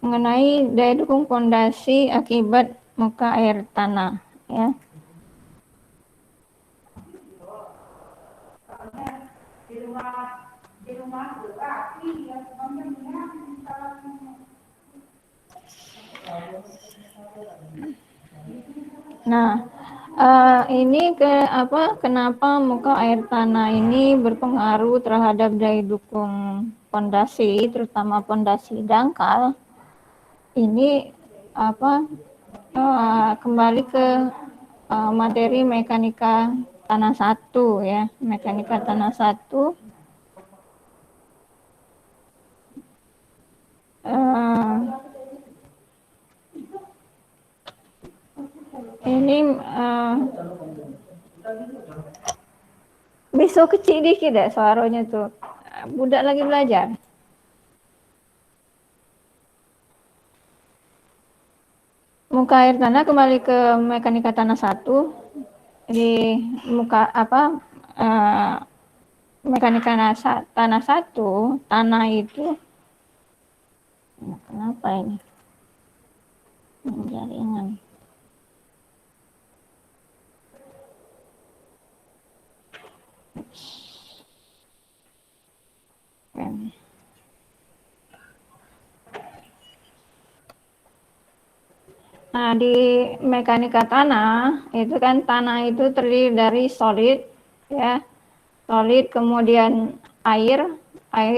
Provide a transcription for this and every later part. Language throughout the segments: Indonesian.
mengenai daya dukung pondasi akibat muka air tanah, ya. Nah, ini kenapa muka air tanah ini berpengaruh terhadap daya dukung pondasi, terutama pondasi dangkal. Ini kembali ke materi mekanika tanah 1, ya. Mekanika tanah 1. Ini besok kecil dikit ya suaranya tuh. Budak lagi belajar. Muka air tanah, kembali ke mekanika tanah 1. Di muka mekanika tanah 1, tanah itu kenapa ini? Jaringan. Nah, di mekanika tanah itu kan tanah itu terdiri dari solid, ya. Solid, kemudian air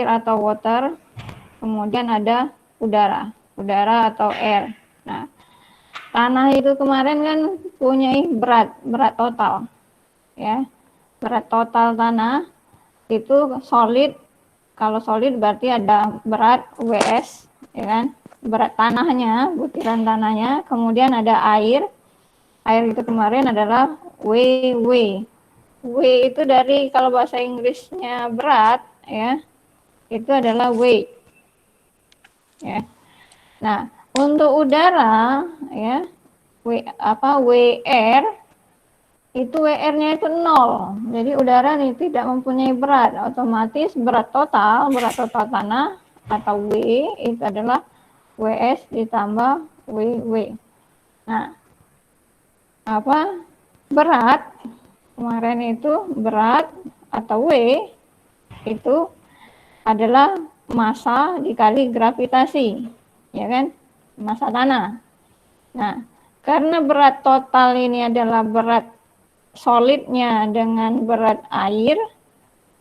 atau water, kemudian ada udara atau air. Nah, tanah itu kemarin kan punya berat total, ya. Berat total tanah itu solid. Kalau solid berarti ada berat WS, ya kan? Berat tanahnya, butiran tanahnya, kemudian ada air. Air itu kemarin adalah WW. W itu dari, kalau bahasa Inggrisnya berat, ya, itu adalah weight, ya. Nah, untuk udara, ya, WR itu WR-nya itu 0. Jadi udara nih tidak mempunyai berat, otomatis berat total tanah atau W itu adalah WS ditambah WW. Nah, berat kemarin itu berat atau W itu adalah massa dikali gravitasi, ya kan? Massa tanah. Nah, karena berat total ini adalah berat solidnya dengan berat air,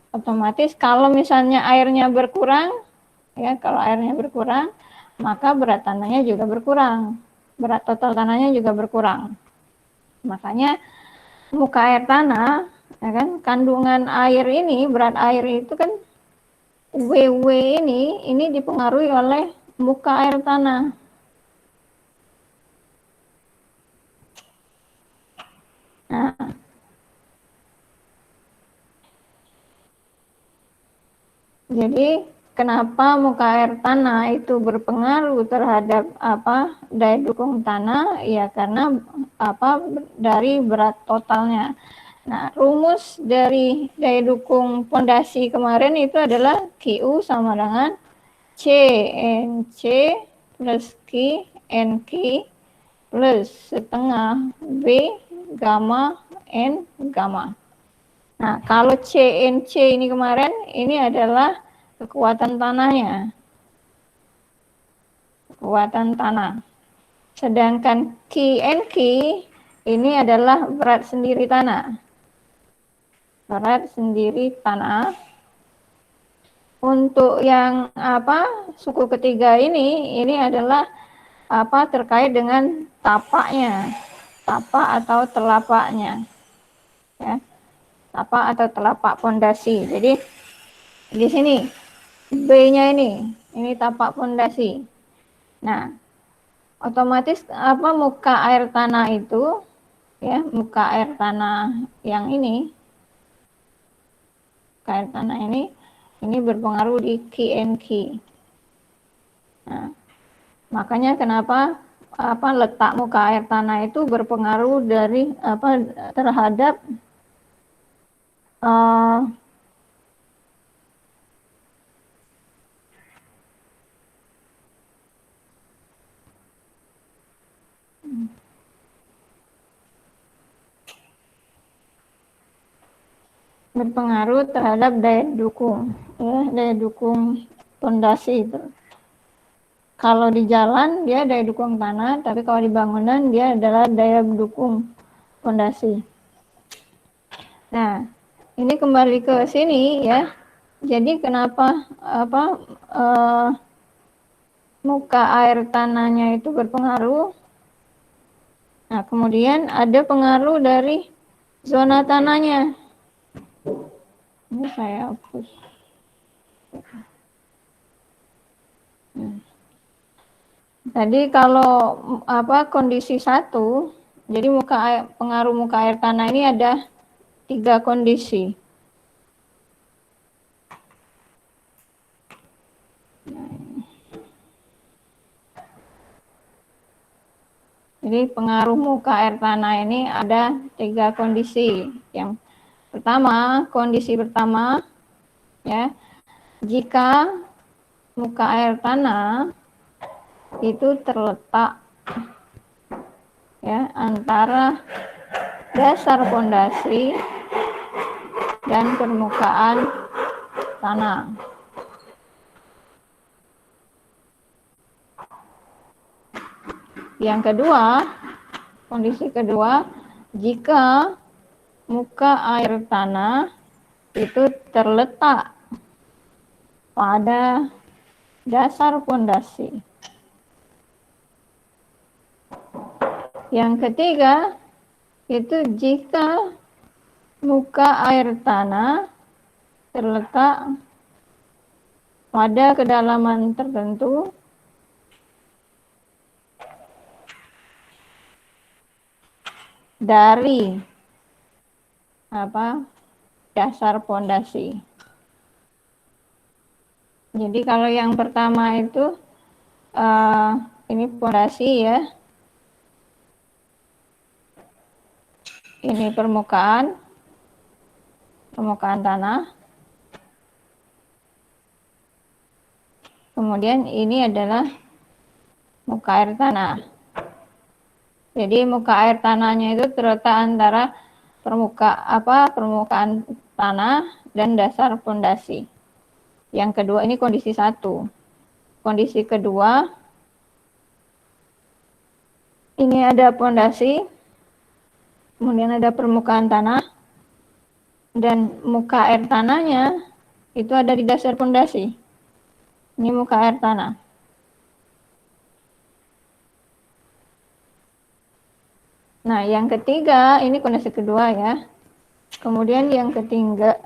otomatis kalau misalnya airnya berkurang, ya, kalau airnya berkurang, maka berat tanahnya juga berkurang. Berat total tanahnya juga berkurang. Makanya muka air tanah, ya kan, kandungan air ini, berat air itu kan WW ini dipengaruhi oleh muka air tanah. Nah, jadi kenapa muka air tanah itu berpengaruh terhadap daya dukung tanah? Ya karena dari berat totalnya. Nah, rumus dari daya dukung pondasi kemarin itu adalah QU sama dengan CNC plus QNQ plus setengah B gamma N gamma. Nah, kalau CNC ini kemarin, ini adalah kekuatan tanahnya. Kekuatan tanah. Sedangkan QNQ ini adalah berat sendiri tanah. Berat sendiri tanah. Untuk yang suku ketiga ini adalah terkait dengan tapaknya. Tapak atau telapaknya. Ya. Tapak atau telapak pondasi. Jadi di sini B-nya ini tapak pondasi. Nah, otomatis muka air tanah itu, ya, muka air tanah yang ini, muka air tanah ini berpengaruh di QNQ. Nah, makanya kenapa letak muka air tanah itu berpengaruh dari terhadap berpengaruh terhadap daya dukung, ya, daya dukung fondasi itu. Kalau di jalan dia daya dukung tanah, tapi kalau di bangunan dia adalah daya dukung fondasi. Nah, ini kembali ke sini ya. Jadi kenapa muka air tanahnya itu berpengaruh? Nah, kemudian ada pengaruh dari zona tanahnya. Ini saya hapus. Tadi kalau kondisi satu, jadi pengaruh muka air tanah ini ada 3 kondisi. Jadi pengaruh muka air tanah ini ada 3 kondisi. Yang pertama, kondisi pertama ya, jika muka air tanah itu terletak ya antara dasar fondasi dan permukaan tanah. Yang kedua, kondisi kedua, jika muka air tanah itu terletak pada dasar fondasi. Yang ketiga, itu jika muka air tanah terletak pada kedalaman tertentu dari dasar fondasi. Jadi kalau yang pertama itu ini fondasi ya, ini permukaan tanah, kemudian ini adalah muka air tanah. Jadi muka air tanahnya itu terletak antara permukaan tanah dan dasar fondasi. Yang kedua ini kondisi satu. Kondisi kedua, ini ada fondasi, kemudian ada permukaan tanah, dan muka air tanahnya itu ada di dasar fondasi. Ini muka air tanah. Nah, yang ketiga, ini kondisi kedua ya. Kemudian yang ketiga,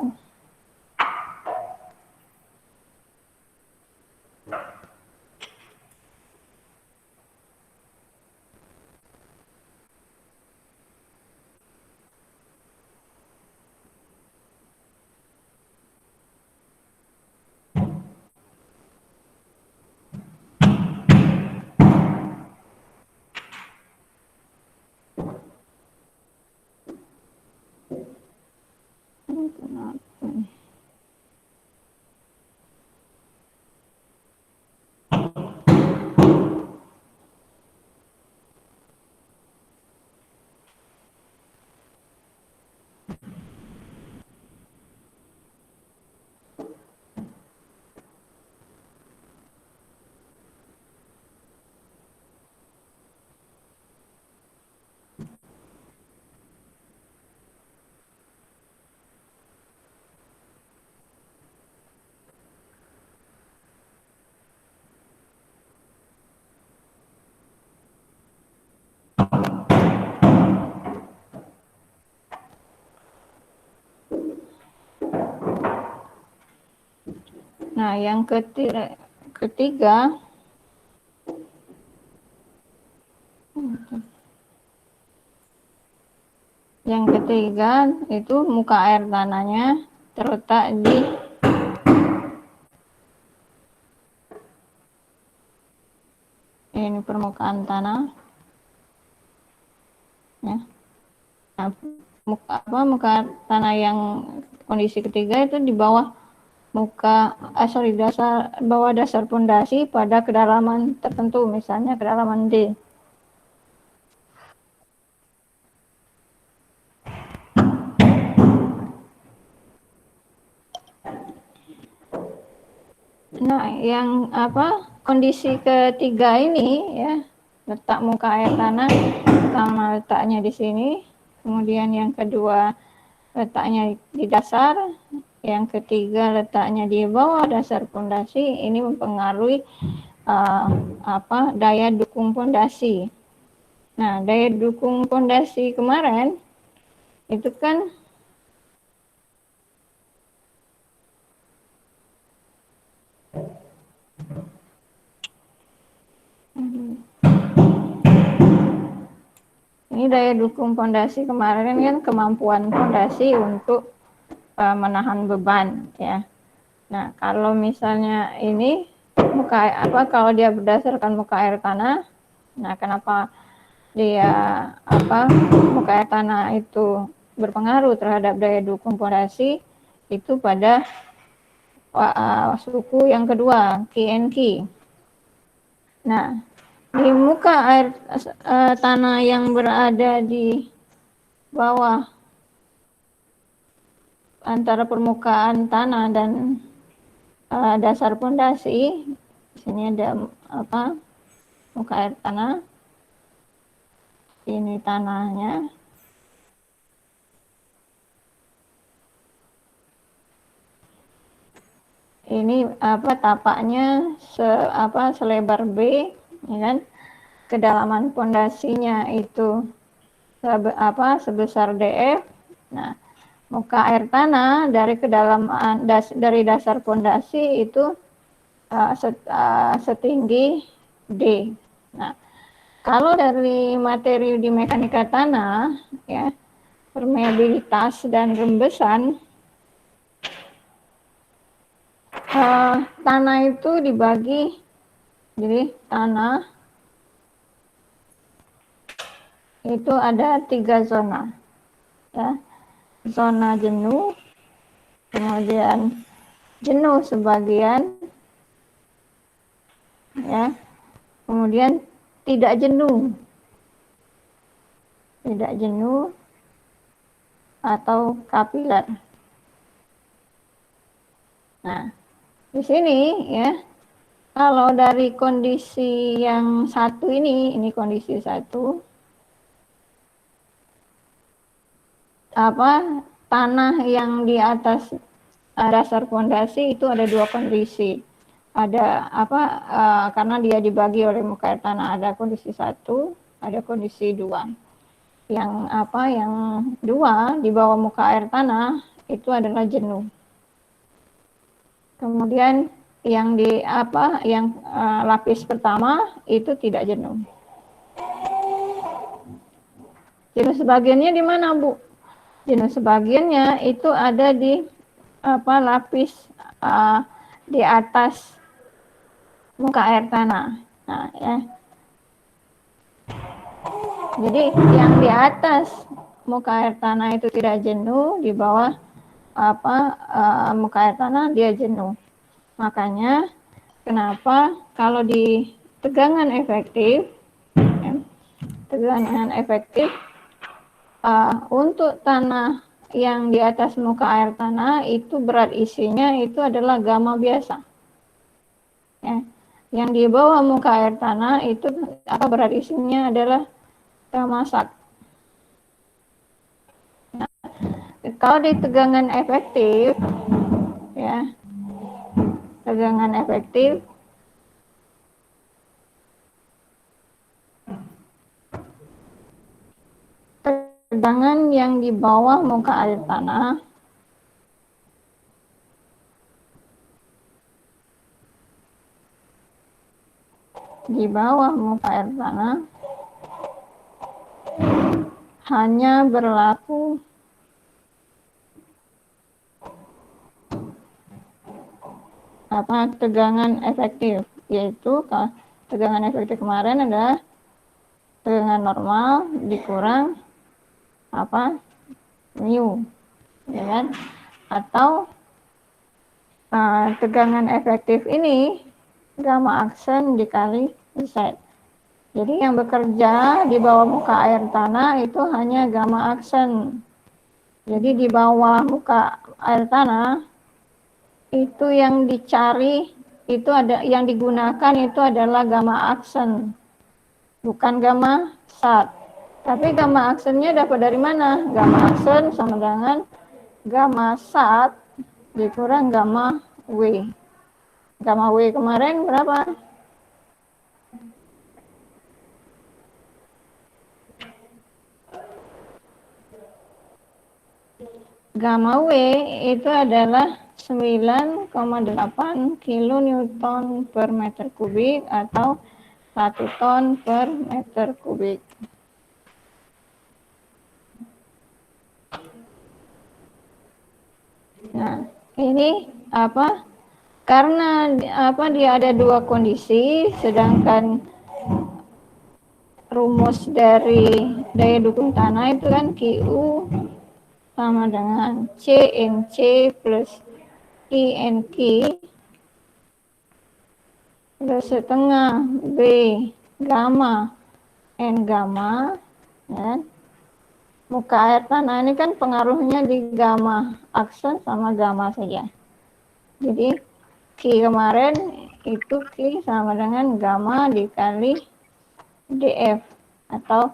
nah yang ketiga itu muka air tanahnya terletak di ini permukaan tanah ya. Nah, muka tanah yang kondisi ketiga itu di bawah dasar fondasi pada kedalaman tertentu, misalnya kedalaman D. Nah, yang kondisi ketiga ini ya, letak muka air tanah pertama letaknya di sini, kemudian yang kedua letaknya di dasar, yang ketiga letaknya di bawah dasar pondasi. Ini mempengaruhi daya dukung pondasi. Nah, daya dukung pondasi kemarin itu kan ini daya dukung pondasi kemarin kan kemampuan pondasi untuk menahan beban ya. Nah, kalau misalnya ini kalau dia berdasarkan muka air tanah, nah kenapa dia muka air tanah itu berpengaruh terhadap daya dukung pondasi itu pada suku yang kedua, KNK. Nah, di muka air tanah yang berada di bawah antara permukaan tanah dan dasar pondasi, di sini ada muka air tanah, ini tanahnya. Ini tapaknya selebar B, ya kan? Kedalaman pondasinya itu sebesar DF. Nah, muka air tanah dari kedalaman dari dasar pondasi itu setinggi D. Nah, kalau dari materi di mekanika tanah ya, permeabilitas dan rembesan, tanah itu dibagi, jadi tanah itu ada 3 zona ya. Zona jenuh, kemudian jenuh sebagian ya, kemudian tidak jenuh atau kapiler. Nah, di sini ya, kalau dari kondisi yang satu ini kondisi satu, tanah yang di atas dasar pondasi itu ada 2 kondisi. Ada karena dia dibagi oleh muka air tanah, ada kondisi 1, ada kondisi 2. Yang 2 di bawah muka air tanah itu adalah jenuh. Kemudian yang lapis pertama itu tidak jenuh. Jenuh sebagiannya di mana, Bu? Jenuh sebagiannya itu ada di lapis di atas muka air tanah. Nah, ya. Jadi yang di atas muka air tanah itu tidak jenuh, di bawah muka air tanah dia jenuh. Makanya kenapa kalau di tegangan efektif untuk tanah yang di atas muka air tanah itu berat isinya itu adalah gamma biasa ya. Yang di bawah muka air tanah itu berat isinya adalah gamma sat. Nah, kalau di tegangan efektif ya, tegangan efektif tegangan yang di bawah muka air tanah hanya berlaku tegangan efektif, yaitu tegangan efektif kemarin adalah tegangan normal dikurang mu, ya kan? Atau tegangan efektif ini gamma aksen dikali Z. Jadi yang bekerja di bawah muka air tanah itu hanya gamma aksen. Jadi di bawah muka air tanah itu yang dicari itu ada yang digunakan itu adalah gamma aksen, bukan gamma sat. Tapi gamma aksennya dapat dari mana? Gamma aksen sama dengan gamma sat dikurang gamma W. Gamma W kemarin berapa? Gamma W itu adalah 9,8 kilonewton per meter kubik atau 1 ton per meter kubik. Nah, ini apa? Karena dia ada dua kondisi, sedangkan rumus dari daya dukung tanah itu kan QU sama dengan CNC plus INQ plus setengah B gamma N gamma, ya. Muka air tanah ini kan pengaruhnya di gamma aksen sama gamma saja. Jadi Q kemarin itu Q sama dengan gamma dikali DF atau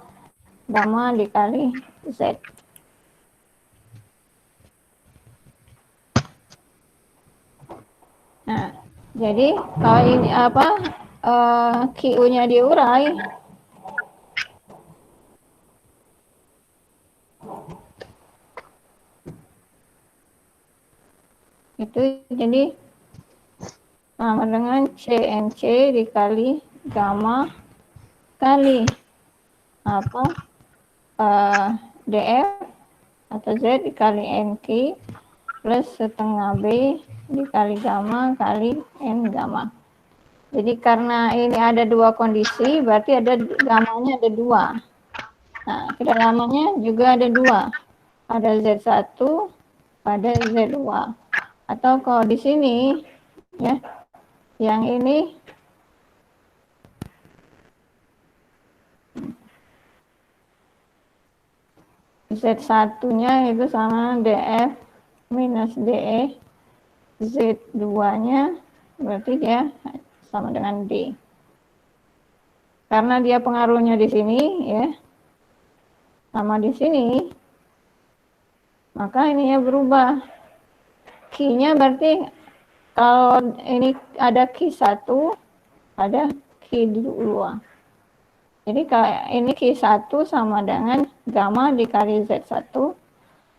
gamma dikali Z. Nah, jadi kalau ini QU-nya diurai, itu jadi sama dengan CNC dikali gamma kali DF atau Z dikali NQ plus setengah B dikali gamma kali N gamma. Jadi karena ini ada dua kondisi, berarti ada gammanya ada dua. Nah, kedalamannya juga ada dua. Ada Z1, ada Z2. Atau kalau di sini, ya, yang ini Z1-nya itu sama DF minus DE, Z2-nya berarti dia sama dengan D. Karena dia pengaruhnya di sini, ya, sama di sini, maka ininya berubah. Q-nya berarti kalau ini ada Q1, ada Q2. Jadi ini Q1 sama dengan gamma dikali Z1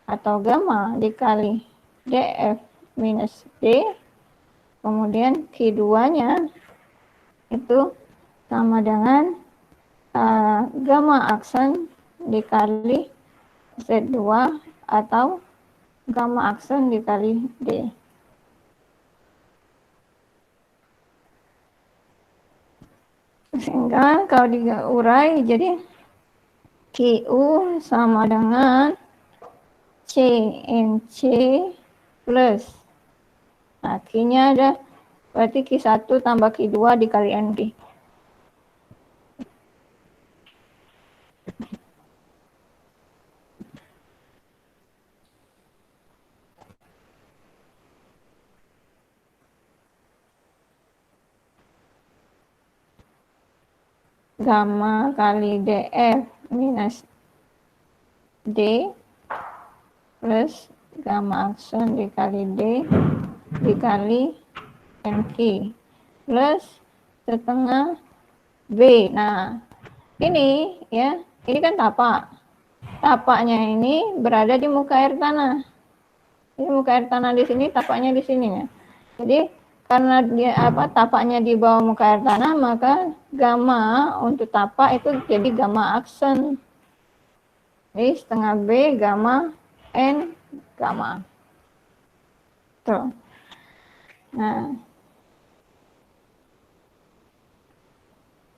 atau gamma dikali DF minus D. Kemudian Q2-nya itu sama dengan gamma aksen dikali Z2 atau gamma aksen dikali D. Sehingga kalau diurai jadi QU sama dengan CNC plus, nah Q-nya ada berarti Q1 tambah Q2 dikali NB. Gamma kali DF minus D plus gamma aksen dikali D dikali NQ plus setengah B. Nah, ini ya, ini kan tapak. Tapaknya ini berada di muka air tanah. Ini muka air tanah di sini, tapaknya di sini ya. Jadi karena dia tapaknya di bawah muka air tanah, maka gamma untuk tapak itu jadi gamma aksen. Jadi setengah B gamma N gamma. Tuh. Nah,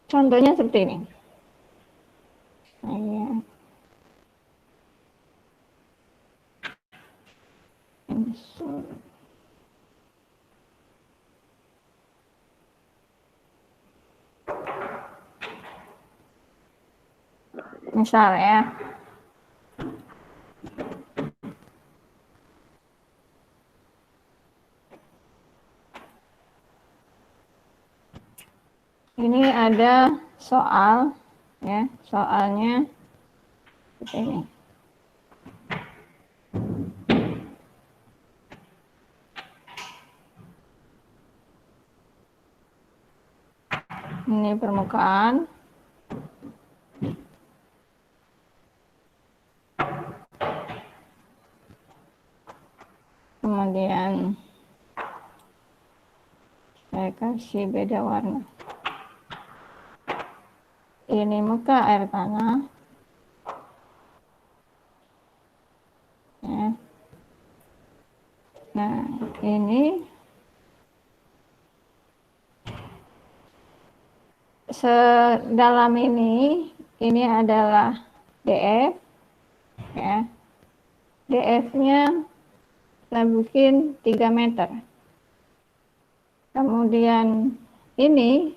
contohnya seperti ini. Nah, ya. Misal ya, ada soal, ya, soalnya seperti ini. Ini permukaan. Kemudian saya kasih beda warna. Ini muka air tanah. Ya. Nah, ini sedalam ini adalah DF, ya. DF-nya saya bikin 3 meter. Kemudian ini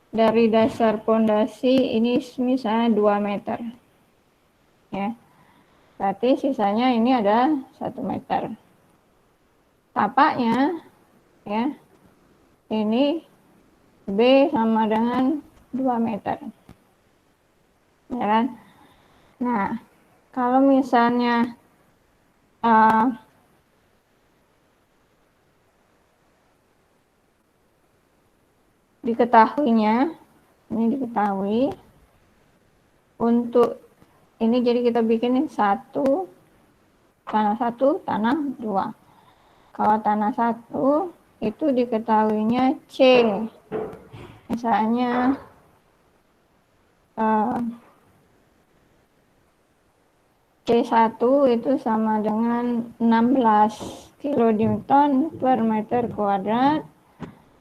dari dasar pondasi ini misalnya 2 meter. Ya. Berarti sisanya ini ada 1 meter. Tapaknya, ya, ini B sama dengan 2 meter. Ya kan? Nah, kalau misalnya diketahuinya, ini diketahui untuk ini, jadi kita bikin tanah 1, tanah 2. Kalau tanah 1 itu diketahuinya C, misalnya C1 itu sama dengan 16 kilonewton per meter kuadrat.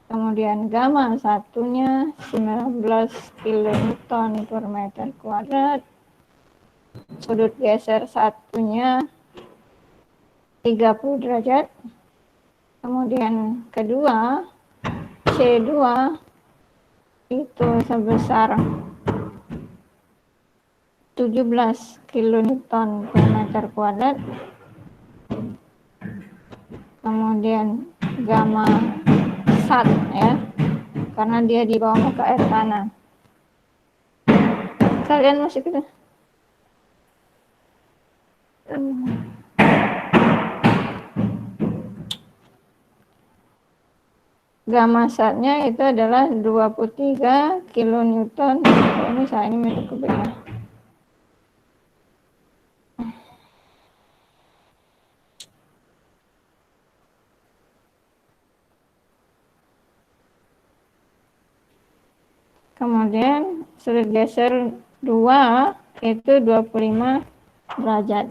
Kemudian gamma satunya 19 kilonewton per meter kuadrat. Sudut geser satunya 30 derajat. Kemudian kedua, C2 itu sebesar 17 kilonewton per meter kuadrat. Kemudian gamma sat, ya, karena dia di bawah muka air tanah. Kalian masih gitu? Gamma satnya itu adalah 23 kilonewton. Ini saya ini meter kubiknya. Kemudian sudut geser 2 itu 25 derajat.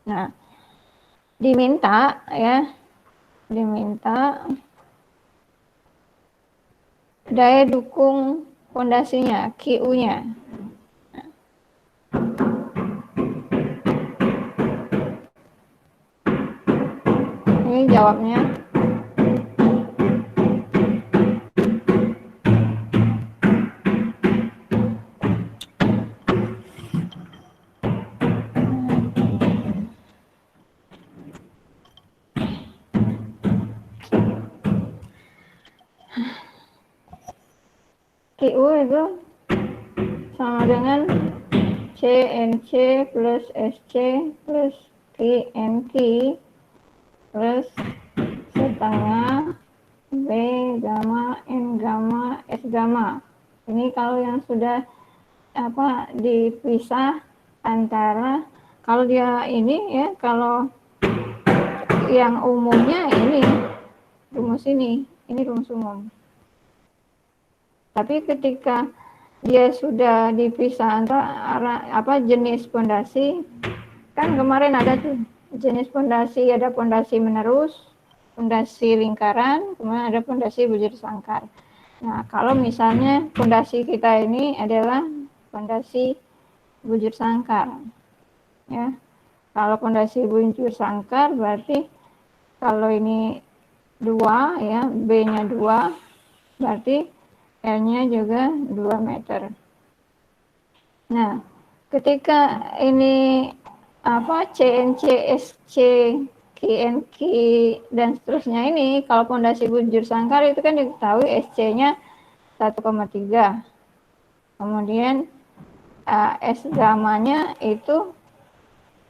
Nah, diminta, ya, daya dukung fondasinya, QU-nya. Ini jawabnya. QU itu sama dengan CNC plus SC plus QNQ plus setengah B gamma N gamma S gamma. Ini kalau yang sudah dipisah antara, kalau dia ini, ya, kalau yang umumnya ini rumus ini rumus umum. Tapi ketika dia sudah dipisah antara jenis pondasi, kan kemarin ada tuh jenis pondasi, ada pondasi menerus, pondasi lingkaran, kemudian ada pondasi bujur sangkar. Nah, kalau misalnya pondasi kita ini adalah pondasi bujur sangkar, ya. Kalau pondasi bujur sangkar berarti kalau ini 2, ya, B-nya 2, berarti L-nya juga 2 meter. Nah, ketika ini CNC, SC, QNQ dan seterusnya ini, kalau pondasi bujur sangkar itu kan diketahui SC-nya 1,3. Kemudian S gamanya itu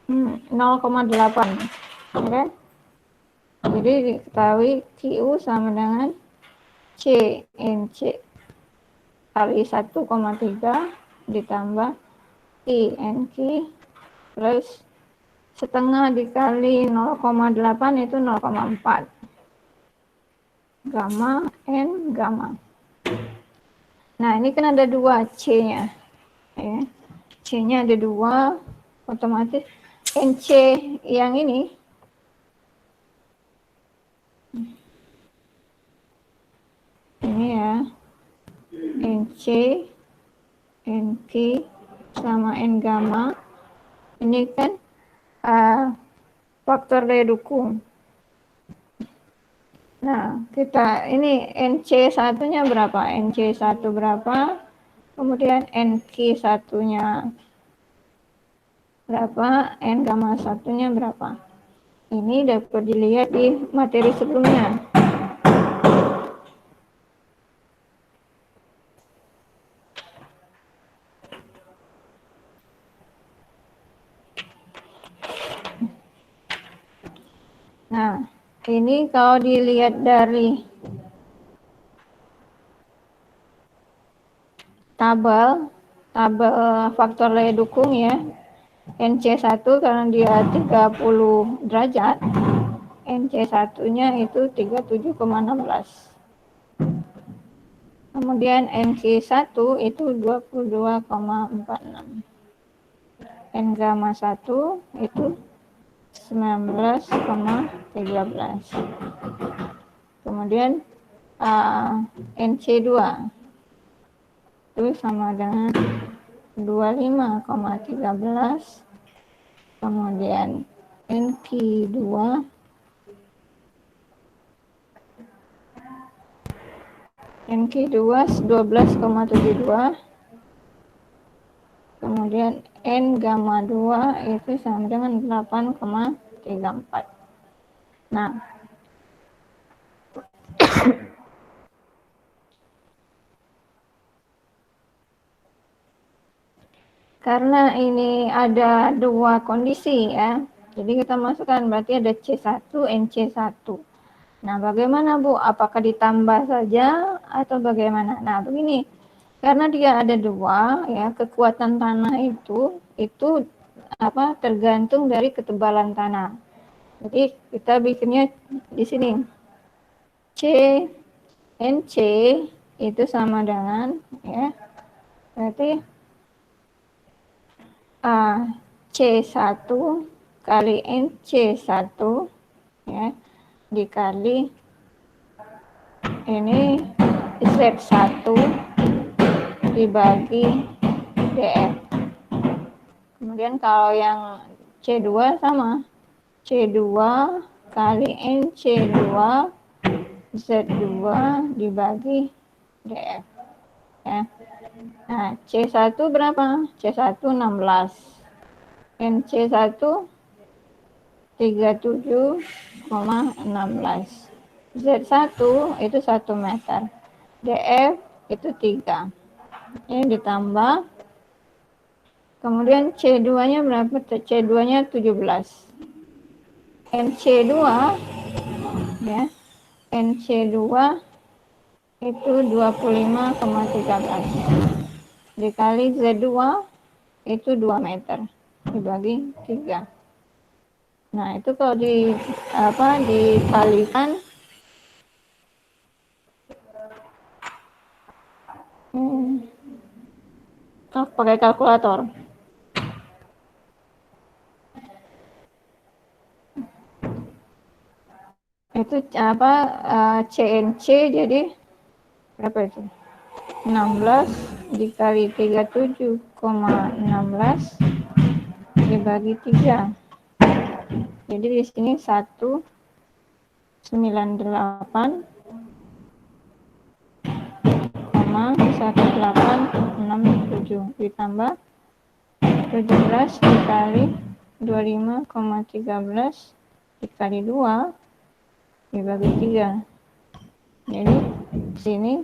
0,8. Oke? Jadi diketahui QU sama dengan C NC kali 1,3 ditambah I NQ plus setengah dikali 0,8 itu 0,4 gamma N gamma. Nah ini kan ada 2 C-nya ya. C-nya ada 2, otomatis NC yang ini ya, NC NQ sama N gamma ini kan faktor daya dukung. Nah, kita ini NC satunya berapa? NC 1 berapa? Kemudian NQ satunya berapa? N gamma satunya berapa? Ini dapat dilihat di materi sebelumnya. Nah, ini kalau dilihat dari tabel faktor daya dukung ya, NC1 karena dia 30 derajat, NC1-nya itu 37,16. Kemudian NQ1 itu 22,46. N gamma 1 itu 19,13. Kemudian NC2 itu sama dengan 25,13. Kemudian NQ2 12,72. Kemudian N gamma 2 itu sama dengan 8,34. Nah, karena ini ada 2 kondisi ya, jadi kita masukkan berarti ada C1, NC1. Nah, bagaimana Bu? Apakah ditambah saja atau bagaimana? Nah, begini, karena dia ada 2 ya, kekuatan tanah itu tergantung dari ketebalan tanah. Jadi kita bikinnya di sini. C NC itu sama dengan ya, berarti C1 kali NC1 ya dikali ini Z1 dibagi DF. Kemudian kalau yang C2 sama C2 kali NC2 Z2 dibagi DF ya. Nah, C1 berapa? C1 16. NC1 37,16. Z1 itu 1 meter. DF itu 3. Ini ditambah. Kemudian C2-nya berapa? C2-nya 17. NC2 ya. NC2 itu 25,13. Dikali Z2 itu 2 meter dibagi 3. Nah, itu kalau dikalikan pakai kalkulator. Itu CNC jadi berapa itu? 16 dikali 37,16 dibagi 3. Jadi di sini 198,1867 ditambah 17 dikali 25,13 dikali 2 dibagi 3. Jadi di sini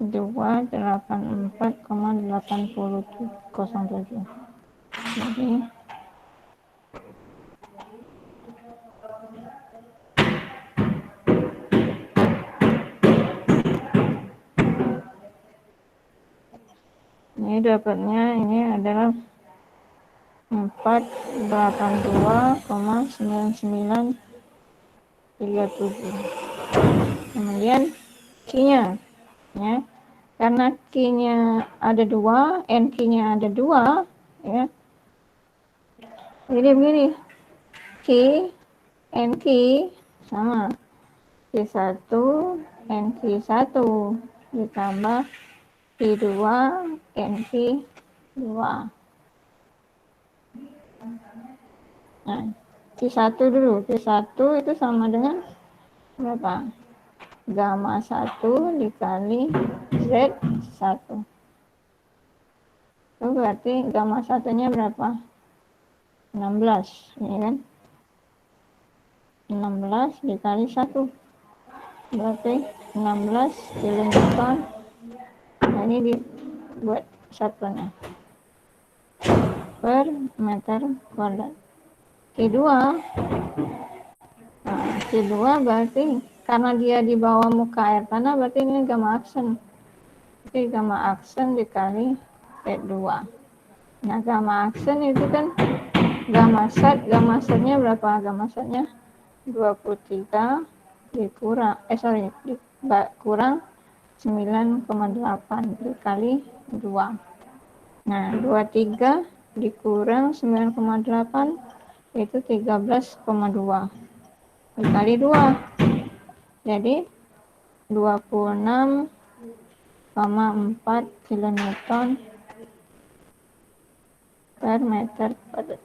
284,87. Jadi ini dapatnya ini adalah 482,9937. Kemudian Q-nya ya. Karena Q-nya ada 2, NQ-nya ada 2 ya. Jadi begini. Q, NQ sama Q1, NQ1 ditambah Q2, NQ2. Nah, Q1 dulu. Q1 itu sama dengan berapa? Gamma 1 dikali Z1. Itu berarti gamma 1-nya berapa? 16, ya kan? 16 dikali 1. Berarti 16 kilonewton. Nah, ini dibuat satunya. Per meter kuadrat. Q2, nah, Q2 berarti karena dia di bawah muka air tanah, berarti ini gamma aksen. Jadi gamma aksen dikali P2. Nah, gamma aksen itu kan gamma setnya berapa? Gamma setnya 23 kurang 9,8 dikali 2. Nah, 23 dikurang 9,8 itu 13,2 dikali 2. Jadi 26,4 kilonewton per meter kuadrat.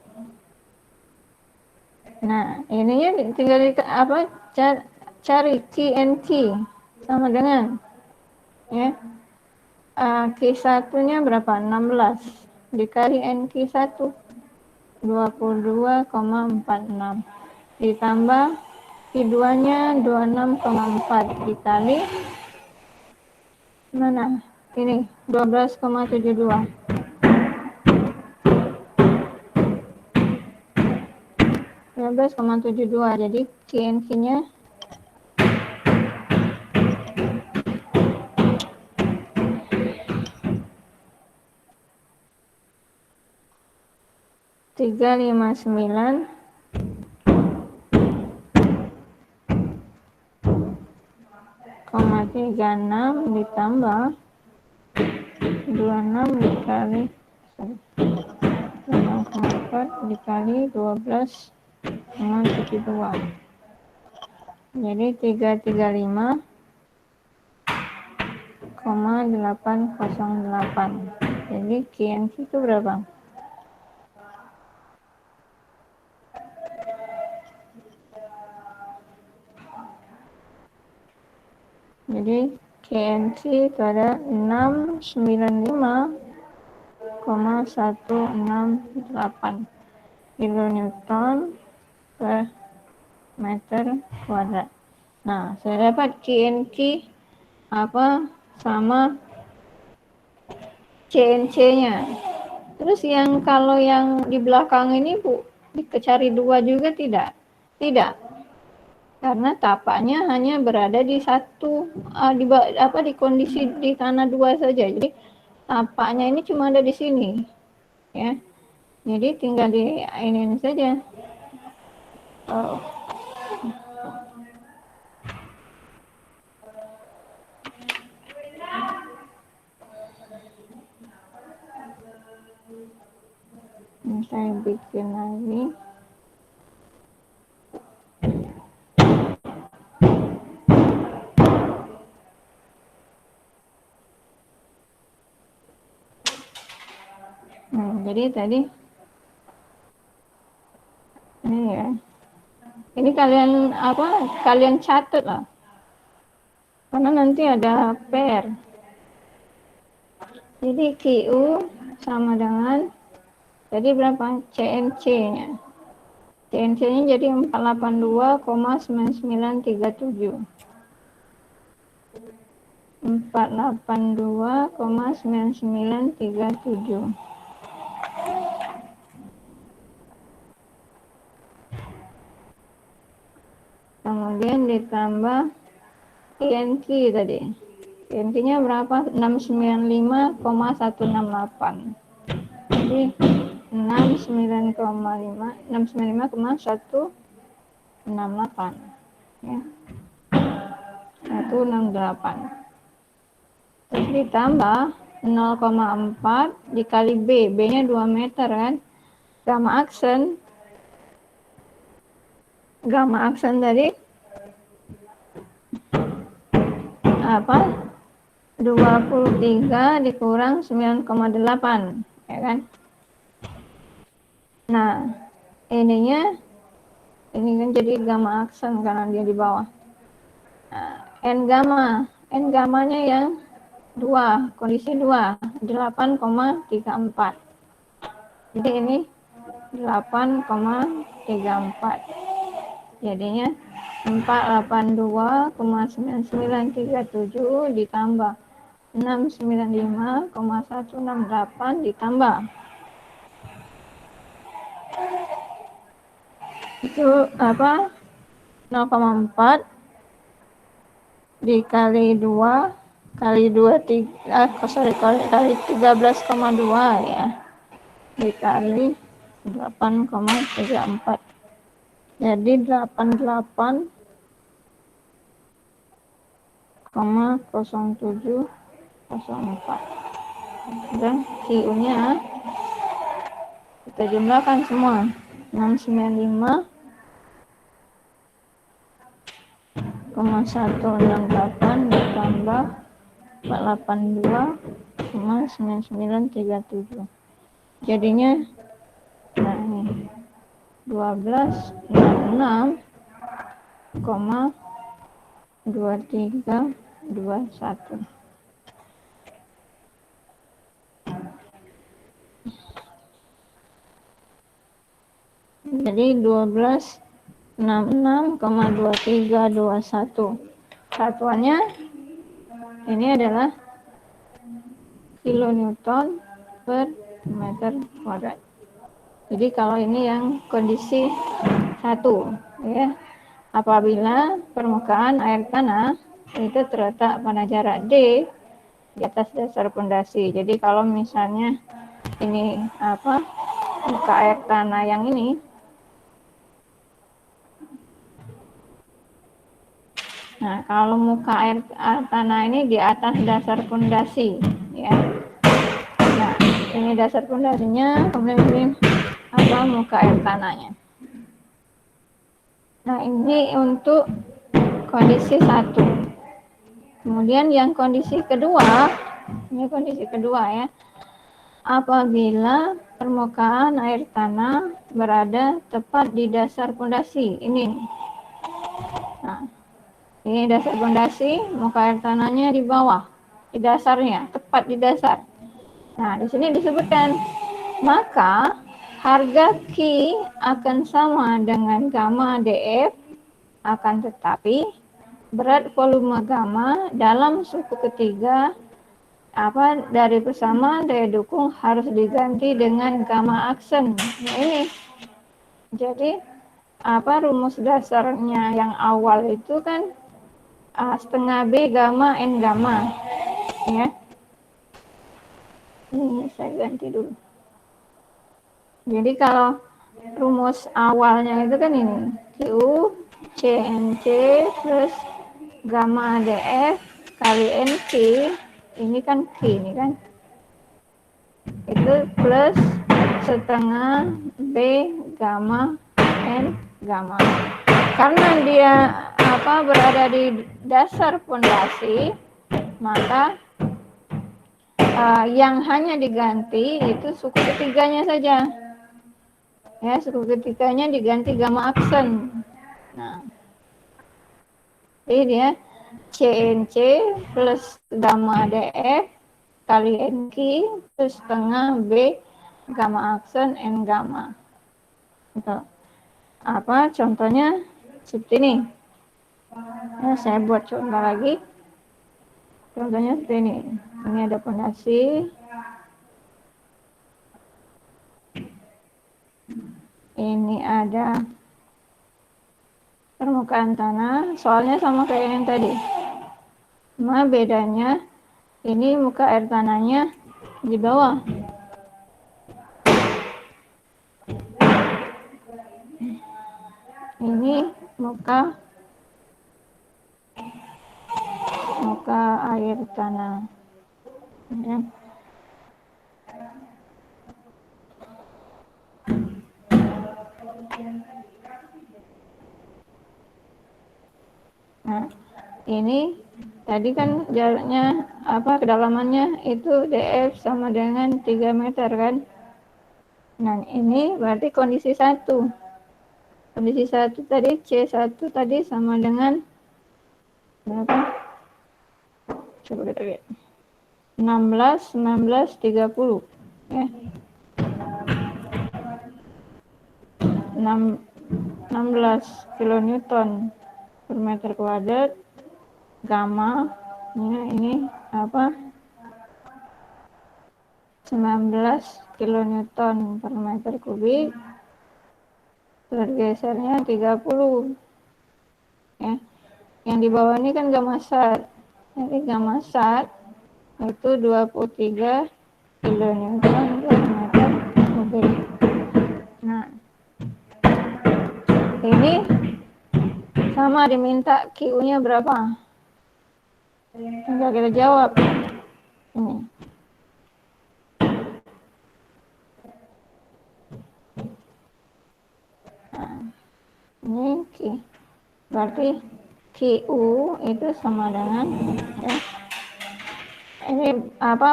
Nah, ininya tinggal cari Q sama dengan ya. Q1-nya berapa? 16 dikali NQ1 22,46 ditambah Q2-nya 26,4 dikali mana? Ini 12,72. 12,72. Jadi QNQ-nya tiga lima sembilan koma 36 ditambah 26 dikali 6,4 dikali 12,72. Jadi 335,808. Jadi QNQ itu berapa? Jadi KNC itu ada 695,168 kilonewton per meter kuadrat. Nah, saya dapat KNC apa sama CNC-nya. Terus kalau yang di belakang ini Bu, dicari 2 juga tidak? Tidak. Karena tapaknya hanya berada di di kondisi di tanah 2 saja. Jadi tapaknya ini cuma ada di sini, ya. Jadi tinggal di ini saja. Oh. Ini saya bikin lagi. Jadi tadi ini ya. Ini kalian catat lah. Karena nanti ada PR. Jadi QU sama dengan jadi berapa? CNC-nya. CNC-nya jadi 482,9937. 482,9937. Kemudian ditambah INQ tadi. INQ-nya berapa? 695,168. Jadi 695,168 ya. 168. Terus ditambah 0,4 dikali B. B-nya 2 meter kan. Gamma aksen tadi apa? 23 dikurang 9,8 ya kan. Nah, ini kan jadi gamma aksen karena dia di bawah. Nah, N gamma-nya yang 2, kondisi 2, 8,34. Jadi ini 8,34. Jadinya 482,9937 ditambah 695,168 ditambah itu apa? 0,4 dikali 2 kali 13,2 ya, dikali 8,34, jadi 88,0704. Dan Q-nya kita jumlahkan semua, 695,168 ditambah 482,9937. Jadinya nah ini 1266,2321. Jadi 1266,2321. Satuannya ini adalah kilonewton per meter kuadrat. Jadi kalau ini yang kondisi 1 ya, apabila permukaan air tanah itu terletak pada jarak D di atas dasar pondasi. Jadi kalau misalnya ini apa, muka air tanah yang ini, nah kalau muka air tanah ini di atas dasar pondasi ya. Nah ini dasar pondasinya, kemudian ini apa, muka air tanahnya. Nah ini untuk kondisi 1. Kemudian yang kondisi kedua, ini kondisi kedua ya, apabila permukaan air tanah berada tepat di dasar pondasi ini. Nah, ini dasar pondasi, muka air tanahnya di bawah, di dasarnya, tepat di dasar. Nah, di sini disebutkan, maka harga Q akan sama dengan gamma DF, akan tetapi berat volume gamma dalam suku ketiga apa dari persamaan daya dukung harus diganti dengan gamma aksen. Nah, ini jadi apa, rumus dasarnya yang awal itu kan setengah B gamma N gamma ya. Ini saya ganti dulu. Jadi kalau rumus awalnya itu kan ini Q CNC plus gamma DF kali NQ, ini kan Q ini kan, itu plus setengah B gamma N gamma. Karena dia apa berada di dasar pondasi, maka yang hanya diganti itu suku ketiganya saja. Ya, suku ketiganya diganti gamma aksen. Nah, jadi dia CNC plus gamma DF kali NQ plus setengah B gamma aksen N gamma. Gitu. Apa contohnya seperti ini. Nah, saya buat contoh lagi. Contohnya seperti ini. Ini ada pondasi. Ini ada permukaan tanah. Soalnya sama kayak yang tadi. Cuma bedanya ini muka air tanahnya di bawah. Ini muka air tanah. Ya. Nah, ini tadi kan jaraknya kedalamannya itu DF sama dengan 3 meter kan. Nah, ini berarti kondisi 1. Kondisi 1 tadi C1 tadi sama dengan berapa? Coba kita lihat. 16, 19, 30. Ya. 16 kilonewton per meter kuadrat. Gamma ini 19 kilonewton per meter kubik. Bergesernya 30. Ya. Yang di bawah ini kan gamma SAT. Jadi gamma SAT itu 23 kilonewton per meter kubik. Nah, ini sama diminta Q-nya berapa? Tinggal kita jawab. Ini. Nah, ini Q. Berarti QU itu sama dengan ya. Ini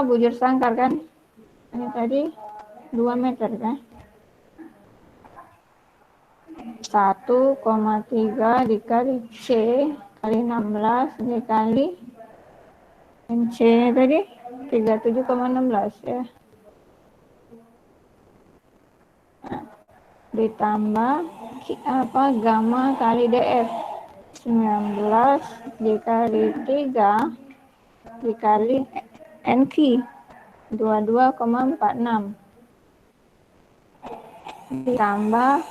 bujur sangkar kan? Ini tadi 2 meter kan? 1,3 dikali C kali 16 dikali MC tadi 37,16 ya. Nah, ditambah gamma kali DF 19 dikali 3 dikali NQ 22,46 ditambah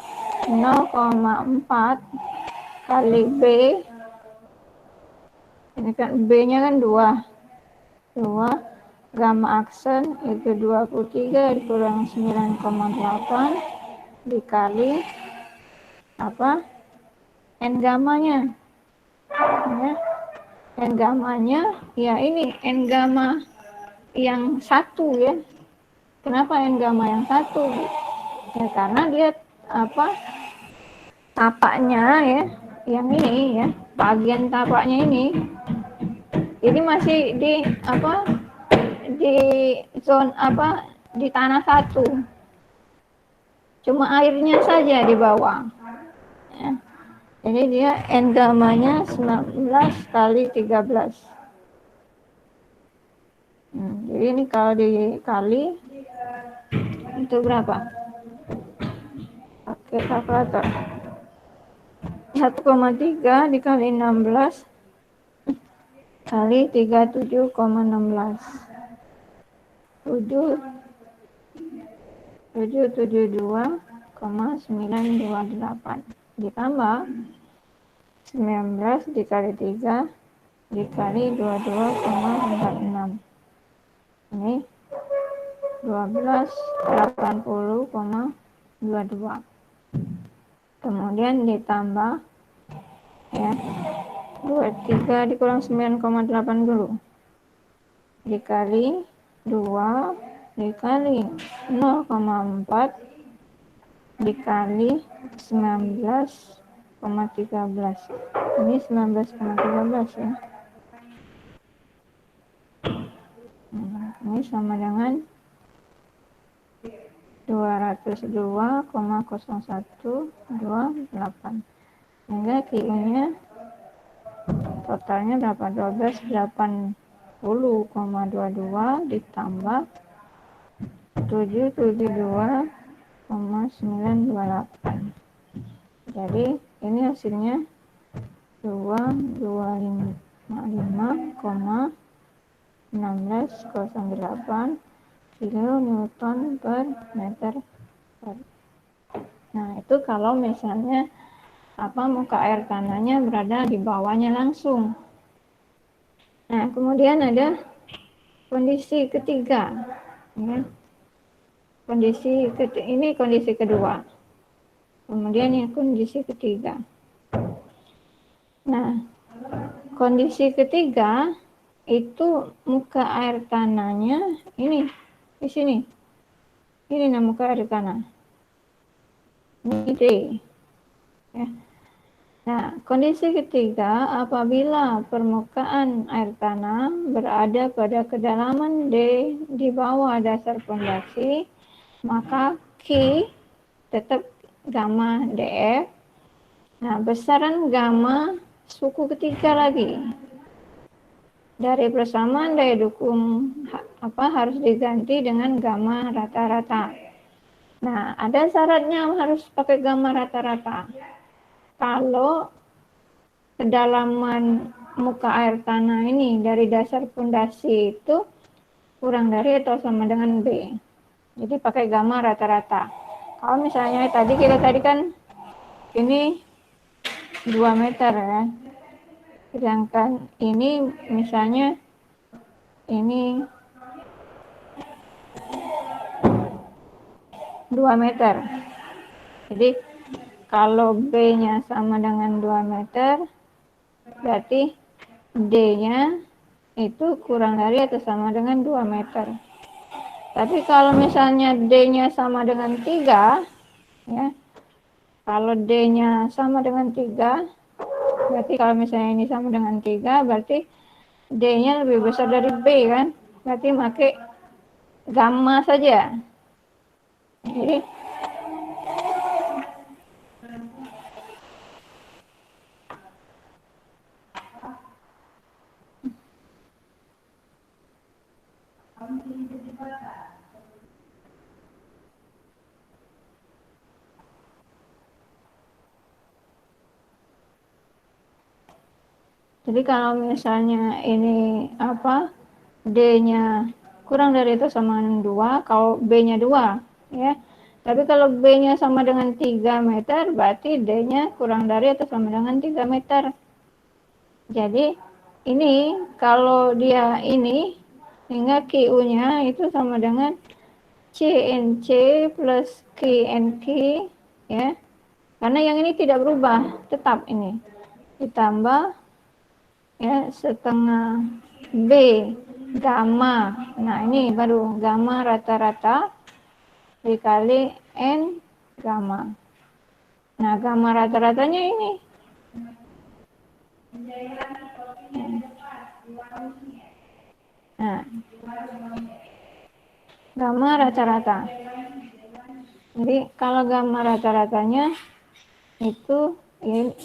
0,4 kali B, ini kan B nya kan 2 gamma aksen itu 23 dikurang 9,8 dikali N gamanya ya. N gamanya ya ini N gamma yang 1 ya. Kenapa N gamma yang 1? Ya karena dia tapaknya ya, yang ini ya, bagian tapaknya ini masih di di zona di tanah 1, cuma airnya saja di bawah ya. Jadi dia N gamanya 19 kali 13. Jadi ini kalau dikali itu berapa? Pakai kalkulator. 1,3 dikali 16 kali 37,16 772,928 ditambah 19 dikali 3 dikali 22,46 ini 1280,22. Kemudian ditambah ya 23 dikurang 9,80 dikali 2 dikali 0,4 dikali 19,13. Ini 19,13 ya. Ini sama dengan 202,0128. Sehingga Q-nya totalnya berapa? 1280,22 ditambah 772,928. Jadi ini hasilnya 225,928 16,08 kilonewton per meter. Nah, itu kalau misalnya muka air tanahnya berada di bawahnya langsung. Nah, kemudian ada kondisi ketiga. Ya. Ini kondisi kedua. Kemudian yang kondisi ketiga. Nah, kondisi ketiga itu muka air tanahnya ini di sini. Ini muka air tanah. Ini D. Ya. Nah, kondisi ketiga apabila permukaan air tanah berada pada kedalaman D di bawah dasar pondasi, maka Q tetap gamma DF. Nah, besaran gamma suku ketiga lagi dari persamaan daya dukung harus diganti dengan gamma rata-rata. Nah, ada syaratnya harus pakai gamma rata-rata. Kalau kedalaman muka air tanah ini dari dasar pondasi itu kurang dari atau sama dengan B. Jadi pakai gamma rata-rata. Kalau misalnya tadi kan ini 2 meter ya. Sedangkan ini misalnya ini 2 meter. Jadi kalau B-nya sama dengan 2 meter, berarti D-nya itu kurang dari atau sama dengan 2 meter. Tapi kalau misalnya D-nya sama dengan 3, ya, kalau D-nya sama dengan 3, berarti kalau misalnya ini sama dengan 3, berarti D-nya lebih besar dari B kan? Berarti pakai gamma saja. Jadi kalau misalnya ini D-nya kurang dari itu sama dengan 2, kalau B-nya 2, ya. Tapi kalau B-nya sama dengan 3 meter, berarti D-nya kurang dari atau sama dengan 3 meter. Jadi ini kalau dia ini sehingga QU-nya itu sama dengan CNC plus QNQ, ya. Karena yang ini tidak berubah, tetap ini. Ditambah ya setengah B gamma. Nah, ini baru gamma rata-rata dikali N gamma. Nah, gamma rata-ratanya ini. Nah, gamma rata-rata. Jadi kalau gamma rata-ratanya itu ini,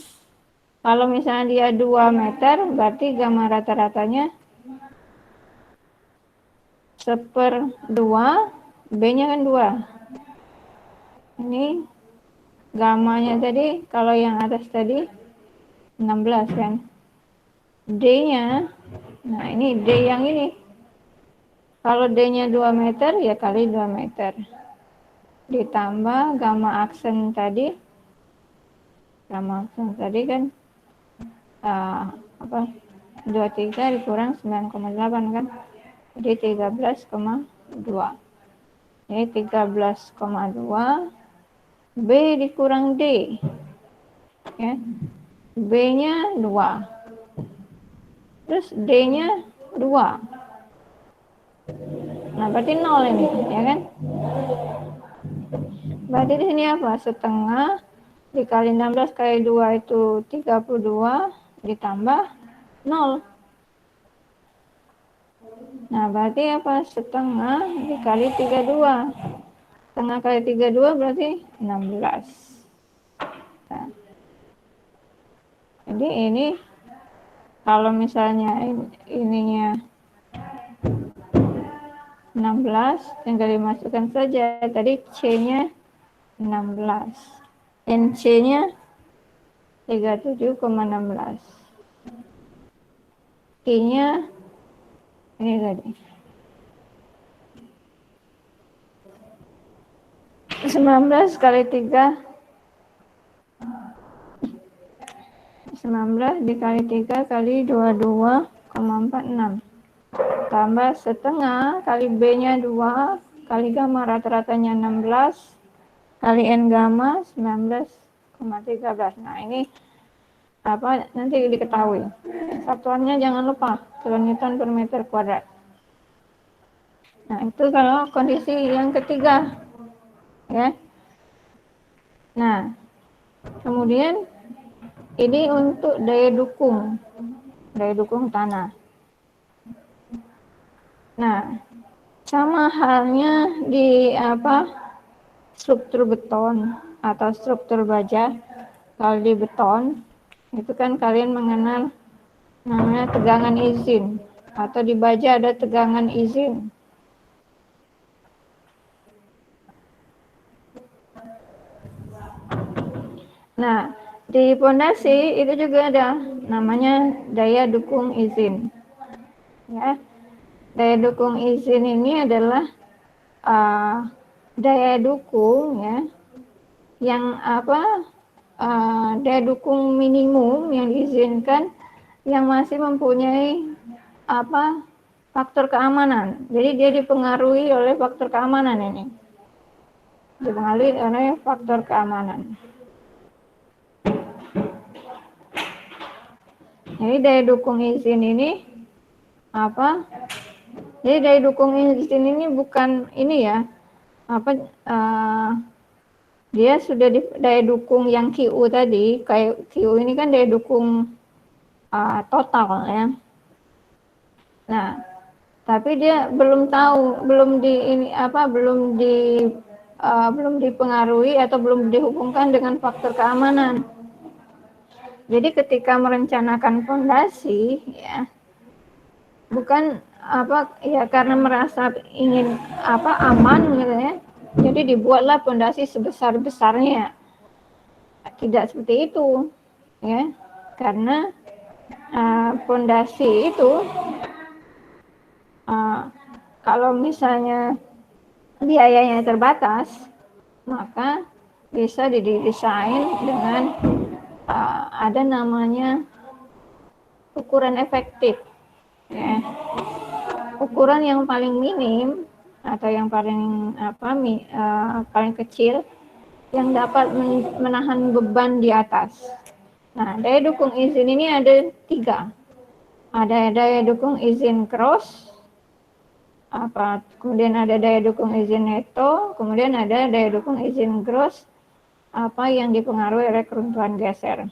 kalau misalnya dia 2 meter, berarti gamma rata-ratanya 1/2, B-nya kan 2. Ini gamanya tadi, kalau yang atas tadi 16 kan. D-nya, nah ini D yang ini. Kalau D-nya 2 meter, ya kali 2 meter. Ditambah gamma aksen tadi. Gamma aksen tadi kan 23 dikurang 9,8 kan. Jadi 13,2. Jadi 13,2 B dikurang D. Ya. B-nya 2. Terus D-nya 2. Nah, berarti 0 ini, ya kan? Berarti di sini apa? Setengah dikali 16 kali 2 itu 32 ditambah 0. Nah, berarti apa? Setengah dikali 32. Setengah kali 32 berarti 16. Nah, jadi ini kalau misalnya ininya 16, tinggal dimasukkan saja. Tadi C-nya 16. NC-nya 37,16. I-nya Ini tadi. 19 kali 3, 19 dikali 3 kali 22,46. Tambah setengah kali B-nya 2, kali gamma rata-ratanya 16, kali N gamma 19,13. Nah, ini apa nanti diketahui. Satuannya jangan lupa, kilonewton per meter kuadrat. Nah, itu kalau kondisi yang ketiga. Ya. Nah, kemudian ini untuk daya dukung tanah. Nah, sama halnya di struktur beton atau struktur baja. Kalau di beton itu kan kalian mengenal namanya tegangan izin, atau di baja ada tegangan izin. Nah, di pondasi itu juga ada namanya daya dukung izin. Ya, daya dukung izin ini adalah daya dukung ya yang daya dukung minimum yang diizinkan yang masih mempunyai faktor keamanan. Jadi dia dipengaruhi oleh faktor keamanan ini. Dipengaruhi oleh faktor keamanan. Jadi daya dukung izin ini Jadi daya dukung izin ini bukan ini ya. Dia sudah daya dukung yang QU tadi, kayak QU ini kan daya dukung total ya. Nah, tapi dia belum tahu, belum dipengaruhi atau belum dihubungkan dengan faktor keamanan. Jadi ketika merencanakan fondasi ya, bukan karena merasa ingin aman gitu ya. Jadi dibuatlah fondasi sebesar-besarnya. Tidak seperti itu ya. Karena fondasi itu kalau misalnya biayanya terbatas, maka bisa didesain dengan ada namanya ukuran efektif ya. Ukuran yang paling minim atau yang paling paling kecil yang dapat menahan beban di atas. Nah, daya dukung izin ini ada 3. Ada daya dukung izin cross, kemudian ada daya dukung izin neto, kemudian ada daya dukung izin gross yang dipengaruhi oleh keruntuhan geser.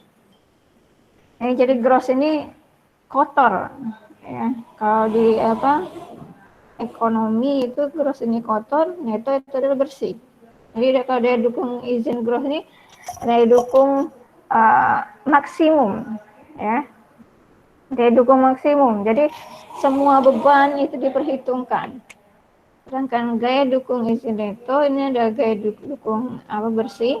Jadi gross ini kotor ya. Kalau di ekonomi itu gross ini kotor, neto itu adalah bersih. Jadi kalau daya dukung izin gross ini daya dukung maksimum ya. Daya dukung maksimum. Jadi semua beban itu diperhitungkan. Sedangkan gaya dukung izin neto ini ada gaya dukung bersih.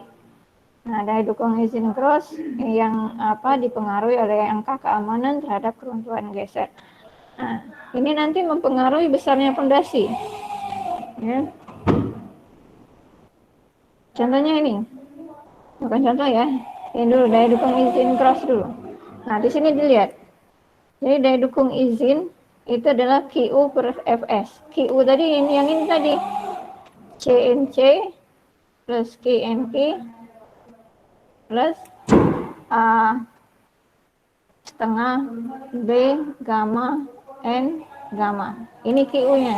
Nah, daya dukung izin cross yang dipengaruhi oleh angka keamanan terhadap keruntuhan geser. Nah, ini nanti mempengaruhi besarnya fondasi. Ya. Contohnya ini, bukan contoh ya. Ini dulu daya dukung izin cross dulu. Nah, di sini dilihat. Jadi daya dukung izin itu adalah QU per Fs. QU tadi yang ini tadi CNC plus KNK plus setengah B gamma N gamma. Ini QU-nya.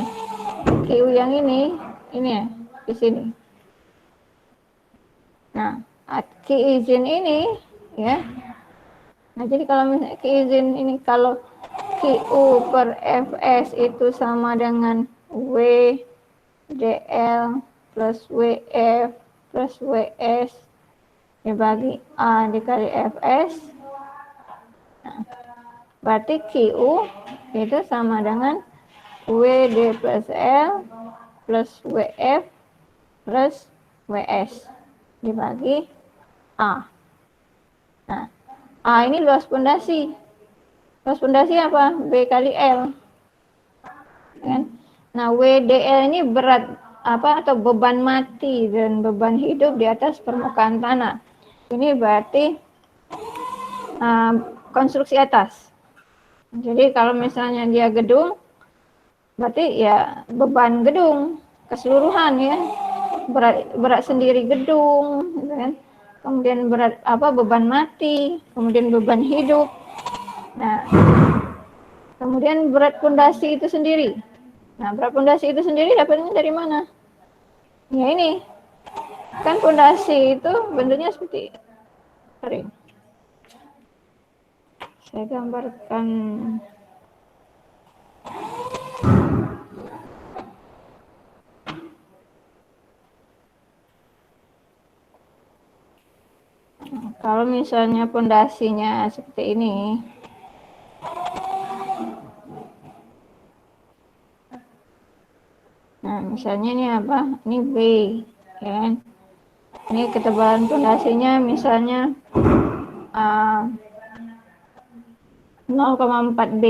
QU yang ini ya di sini. Nah, Q izin ini ya. Nah, jadi kalau misalnya Q izin ini kalau QU per Fs itu sama dengan W DL plus WF plus WS dibagi A dikali Fs. Nah, berarti QU itu sama dengan WD plus L plus WF plus WS dibagi A. Nah, A ini luas pondasi. Luas pondasi apa? B kali L. Nah, WDL ini berat apa atau beban mati dan beban hidup di atas permukaan tanah. Ini berarti konstruksi atas. Jadi kalau misalnya dia gedung, berarti ya beban gedung keseluruhan ya, berat sendiri gedung, gitu kan. Kemudian berat apa beban mati, kemudian beban hidup. Nah, kemudian berat pondasi itu sendiri. Nah, berat pondasi itu sendiri dapatnya dari mana? Ya ini, kan pondasi itu bentuknya seperti, sorry, saya gambarkan. Kalau misalnya pondasinya seperti ini, nah misalnya ini apa? Ini B, ya kan? Ini ketebalan pondasinya misalnya 0,4 B.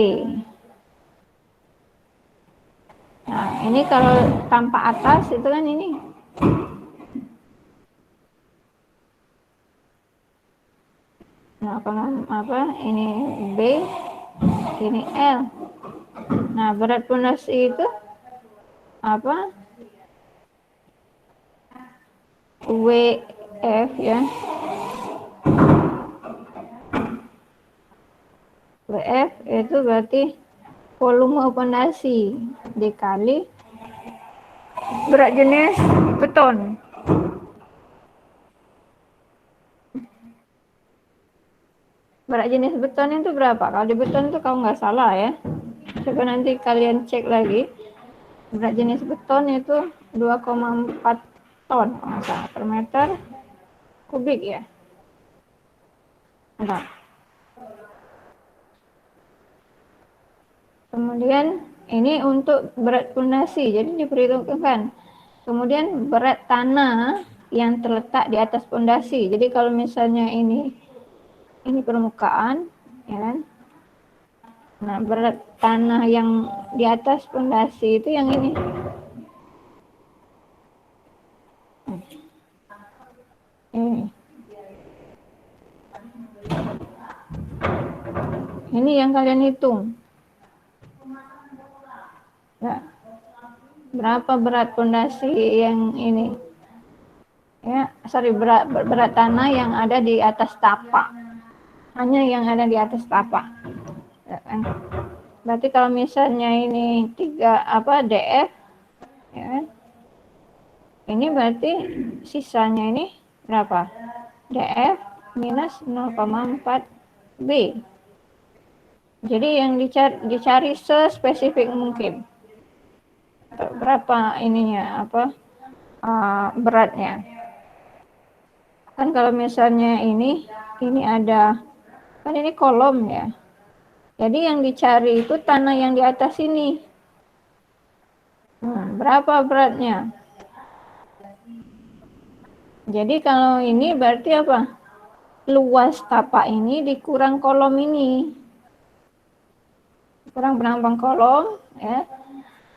Nah, ini kalau tanpa atas itu kan ini. Nah, kalau apa? Ini B, ini L. Nah, berat pondasi itu apa? WF ya. WF itu berarti volume pondasi dikali berat jenis beton. Berat jenis beton itu berapa? Kalau di beton itu kalau nggak salah ya, coba nanti kalian cek lagi. Berat jenis beton itu 2,4 ton per meter kubik ya. Nah, kemudian ini untuk berat pondasi, jadi diperhitungkan. Kemudian berat tanah yang terletak di atas pondasi. Jadi kalau misalnya ini permukaan, ya kan? Nah, berat tanah yang di atas pondasi itu yang ini. Ini yang kalian hitung. Ya. Berapa berat pondasi yang ini? Ya, sorry, berat tanah yang ada di atas tapak. Hanya yang ada di atas tapak. Ya kan? Berarti kalau misalnya ini 3 apa DF, ya kan? Ini berarti sisanya ini berapa? DF minus 0,4 B. Jadi yang dicari sespesifik mungkin. Berapa ininya apa beratnya? Kan kalau misalnya ini ada, kan ini kolom ya. Jadi yang dicari itu tanah yang di atas ini. Berapa beratnya? Jadi kalau ini berarti apa? Luas tapak ini dikurang kolom ini. Kurang penambang kolom ya.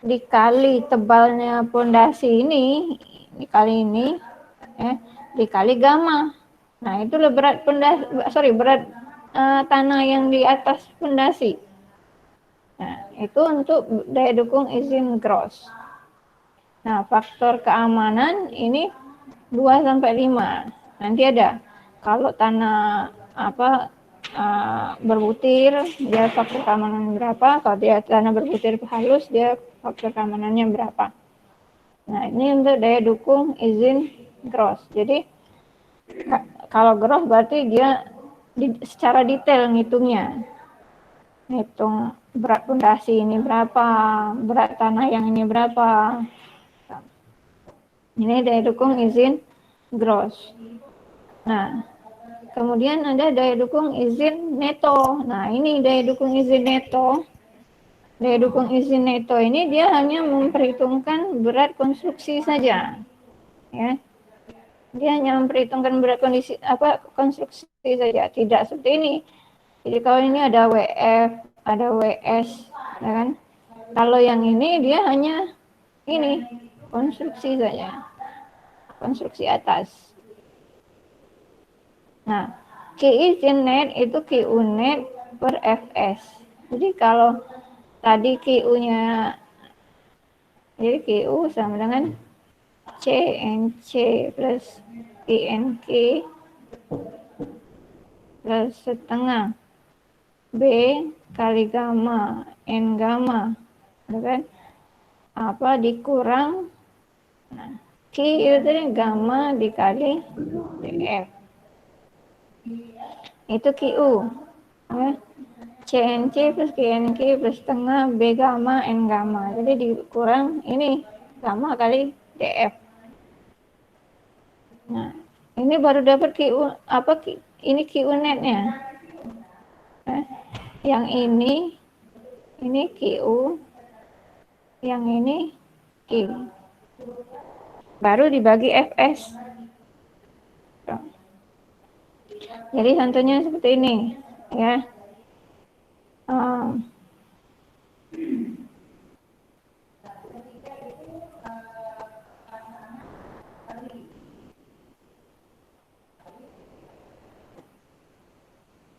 Dikali tebalnya pondasi ini, dikali ini ya, dikali gamma. Nah, itu berat berat tanah yang di atas pondasi. Nah, itu untuk daya dukung izin gross. Nah, faktor keamanan ini 2 sampai 5. Nanti ada. Kalau tanah apa berbutir, dia faktor keamanan berapa? Kalau dia tanah berbutir halus, dia faktor keamanannya berapa? Nah, ini untuk daya dukung izin gross. Jadi kalau gross berarti dia secara detail ngitungnya. Hitung berat pondasi ini berapa, berat tanah yang ini berapa. Ini daya dukung izin gross. Nah, kemudian ada daya dukung izin neto. Nah, ini daya dukung izin neto. Daya dukung izin neto ini dia hanya memperhitungkan berat konstruksi saja. Ya. Dia hanya memperhitungkan berat konstruksi saja, tidak seperti ini. Jadi kalau ini ada WF, ada WS, ya kan? Kalau yang ini dia hanya ini konstruksi saja, konstruksi atas. Nah, Q izin net itu QU net per Fs. Jadi kalau tadi QU-nya, jadi QU sama dengan CNC plus INK plus setengah B kali gamma N gamma, kan? Apa dikurang, nah, Q itu gamma dikali DF, itu QU ya. CNC plus GNK plus setengah B gamma N gamma, jadi dikurang ini gamma kali DF. Nah, ini baru dapat QU apa, ini QU netnya. Yang ini QU, yang ini Q. Baru dibagi Fs. Jadi contohnya seperti ini ya.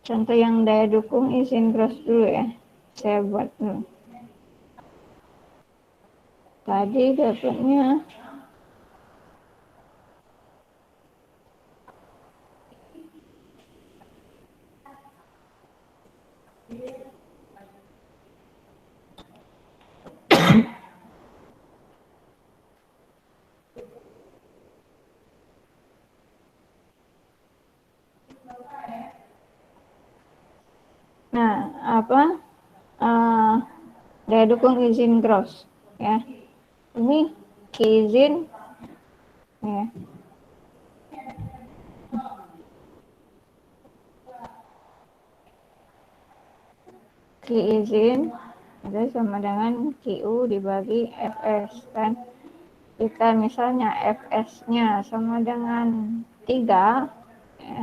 Contoh yang daya dukung izin cross dulu ya. Saya buat dulu. Tadi dapatnya nah apa, daya dukung izin cross ya. Ini izin ya. Q izin itu sama dengan QU dibagi Fs kan. Jika misalnya Fs-nya sama dengan 3 ya,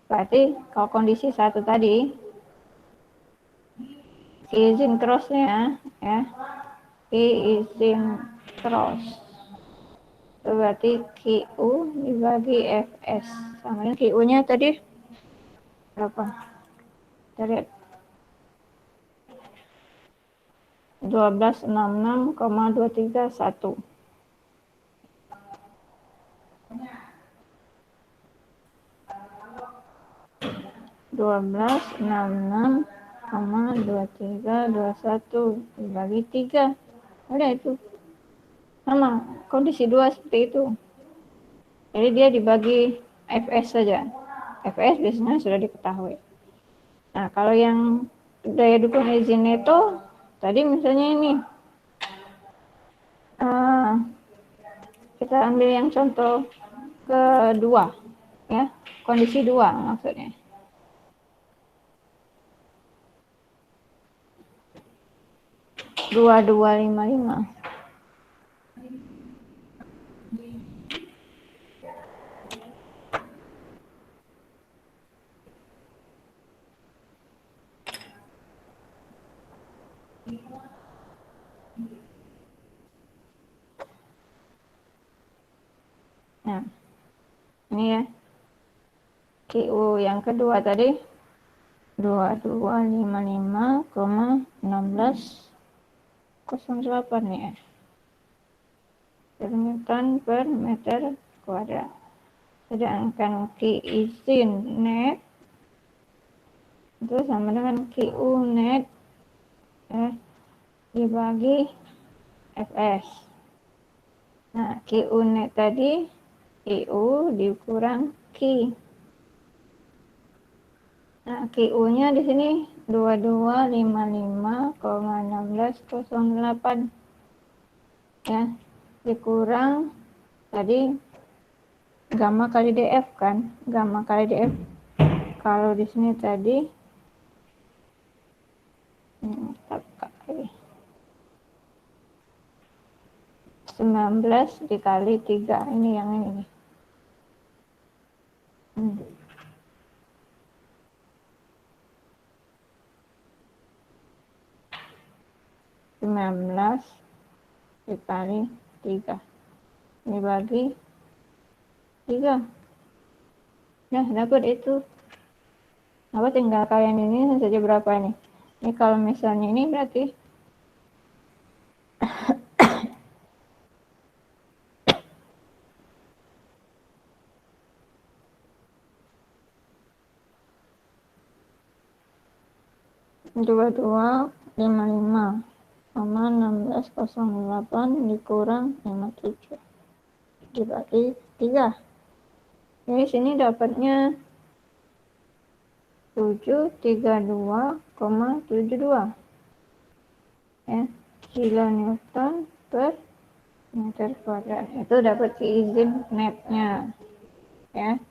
berarti kalau kondisi satu tadi Q izin cross-nya ya, Q izin cross itu berarti QU dibagi Fs sama dengan QU-nya tadi berapa? Kita lihat 1266,231. 1266,2321 dibagi 3. Udah itu. Sama, kondisi 2 seperti itu. Jadi dia dibagi Fs saja. Fs biasanya sudah diketahui. Nah, kalau yang daya dukung izin neto, tadi misalnya ini. Kita ambil yang contoh kedua. Ya, kondisi 2 maksudnya. 2255. Nah, ini ya. QU yang kedua tadi 2255,1608 ya. Newton per meter kuadrat. Sedangkan Q izin net itu sama dengan QU net ya, dibagi Fs. Nah, QU net tadi QU dikurang Q. Nah, QU-nya di sini 2255,1608 ya, dikurang tadi gamma kali DF kan, gamma kali DF. Kalau di sini tadi 19 dikali 3, ini yang ini nih. 19 19 dikali 3 dibagi 3. Nah, dapat itu. Apa tinggal kalian ini saja berapa ini? Ini kalau misalnya ini berarti 2255,1608 dikurang 57 dibagi 3. Jadi sini dapatnya 732,72 ya, kilonewton per meter kuadrat. Itu dapat izin netnya ya.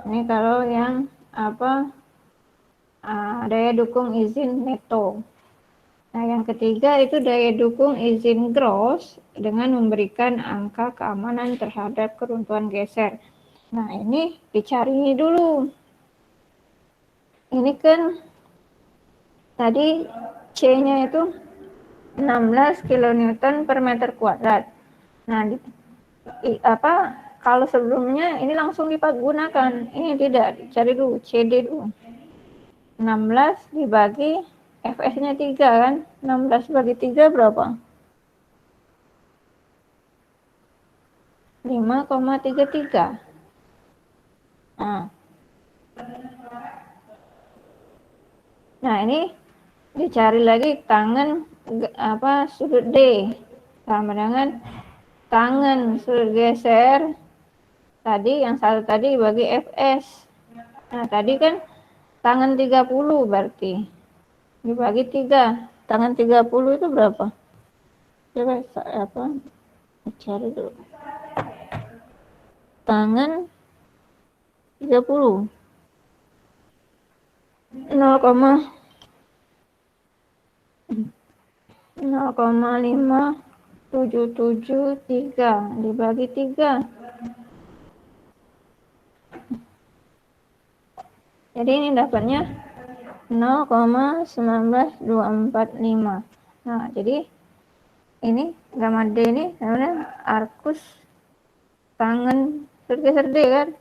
Ini kalau yang daya dukung izin neto. Nah, yang ketiga itu daya dukung izin gross dengan memberikan angka keamanan terhadap keruntuhan geser. Nah, ini dicari dulu. Ini kan tadi C-nya itu 16 kilonewton per meter kuadrat. Nah, kalau sebelumnya ini langsung dipergunakan. Ini tidak, cari dulu CD dulu. 16 dibagi Fs-nya 3 kan. 16 bagi 3 berapa? 5,33. Nah, ini dicari lagi tangan sudut D sama dengan tangan sudut geser tadi, yang satu tadi bagi Fs. Nah, tadi kan tangan 30 berarti dibagi 3. Tangan 30 itu berapa? Coba cari dulu. Tangan 30 0,5773 dibagi 3. Jadi ini dapatnya 0,19245. Nah, jadi ini gamma D ini namanya arcus tangan bergeser D kan.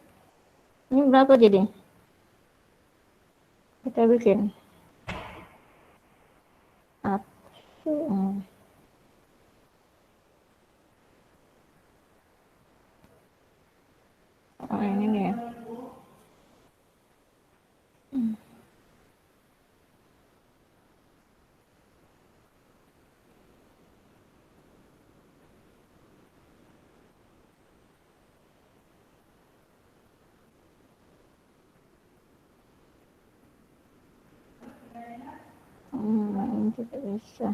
Ini berapa jadi? Kita bikin. Ini nih ya. Ini tidak bisa.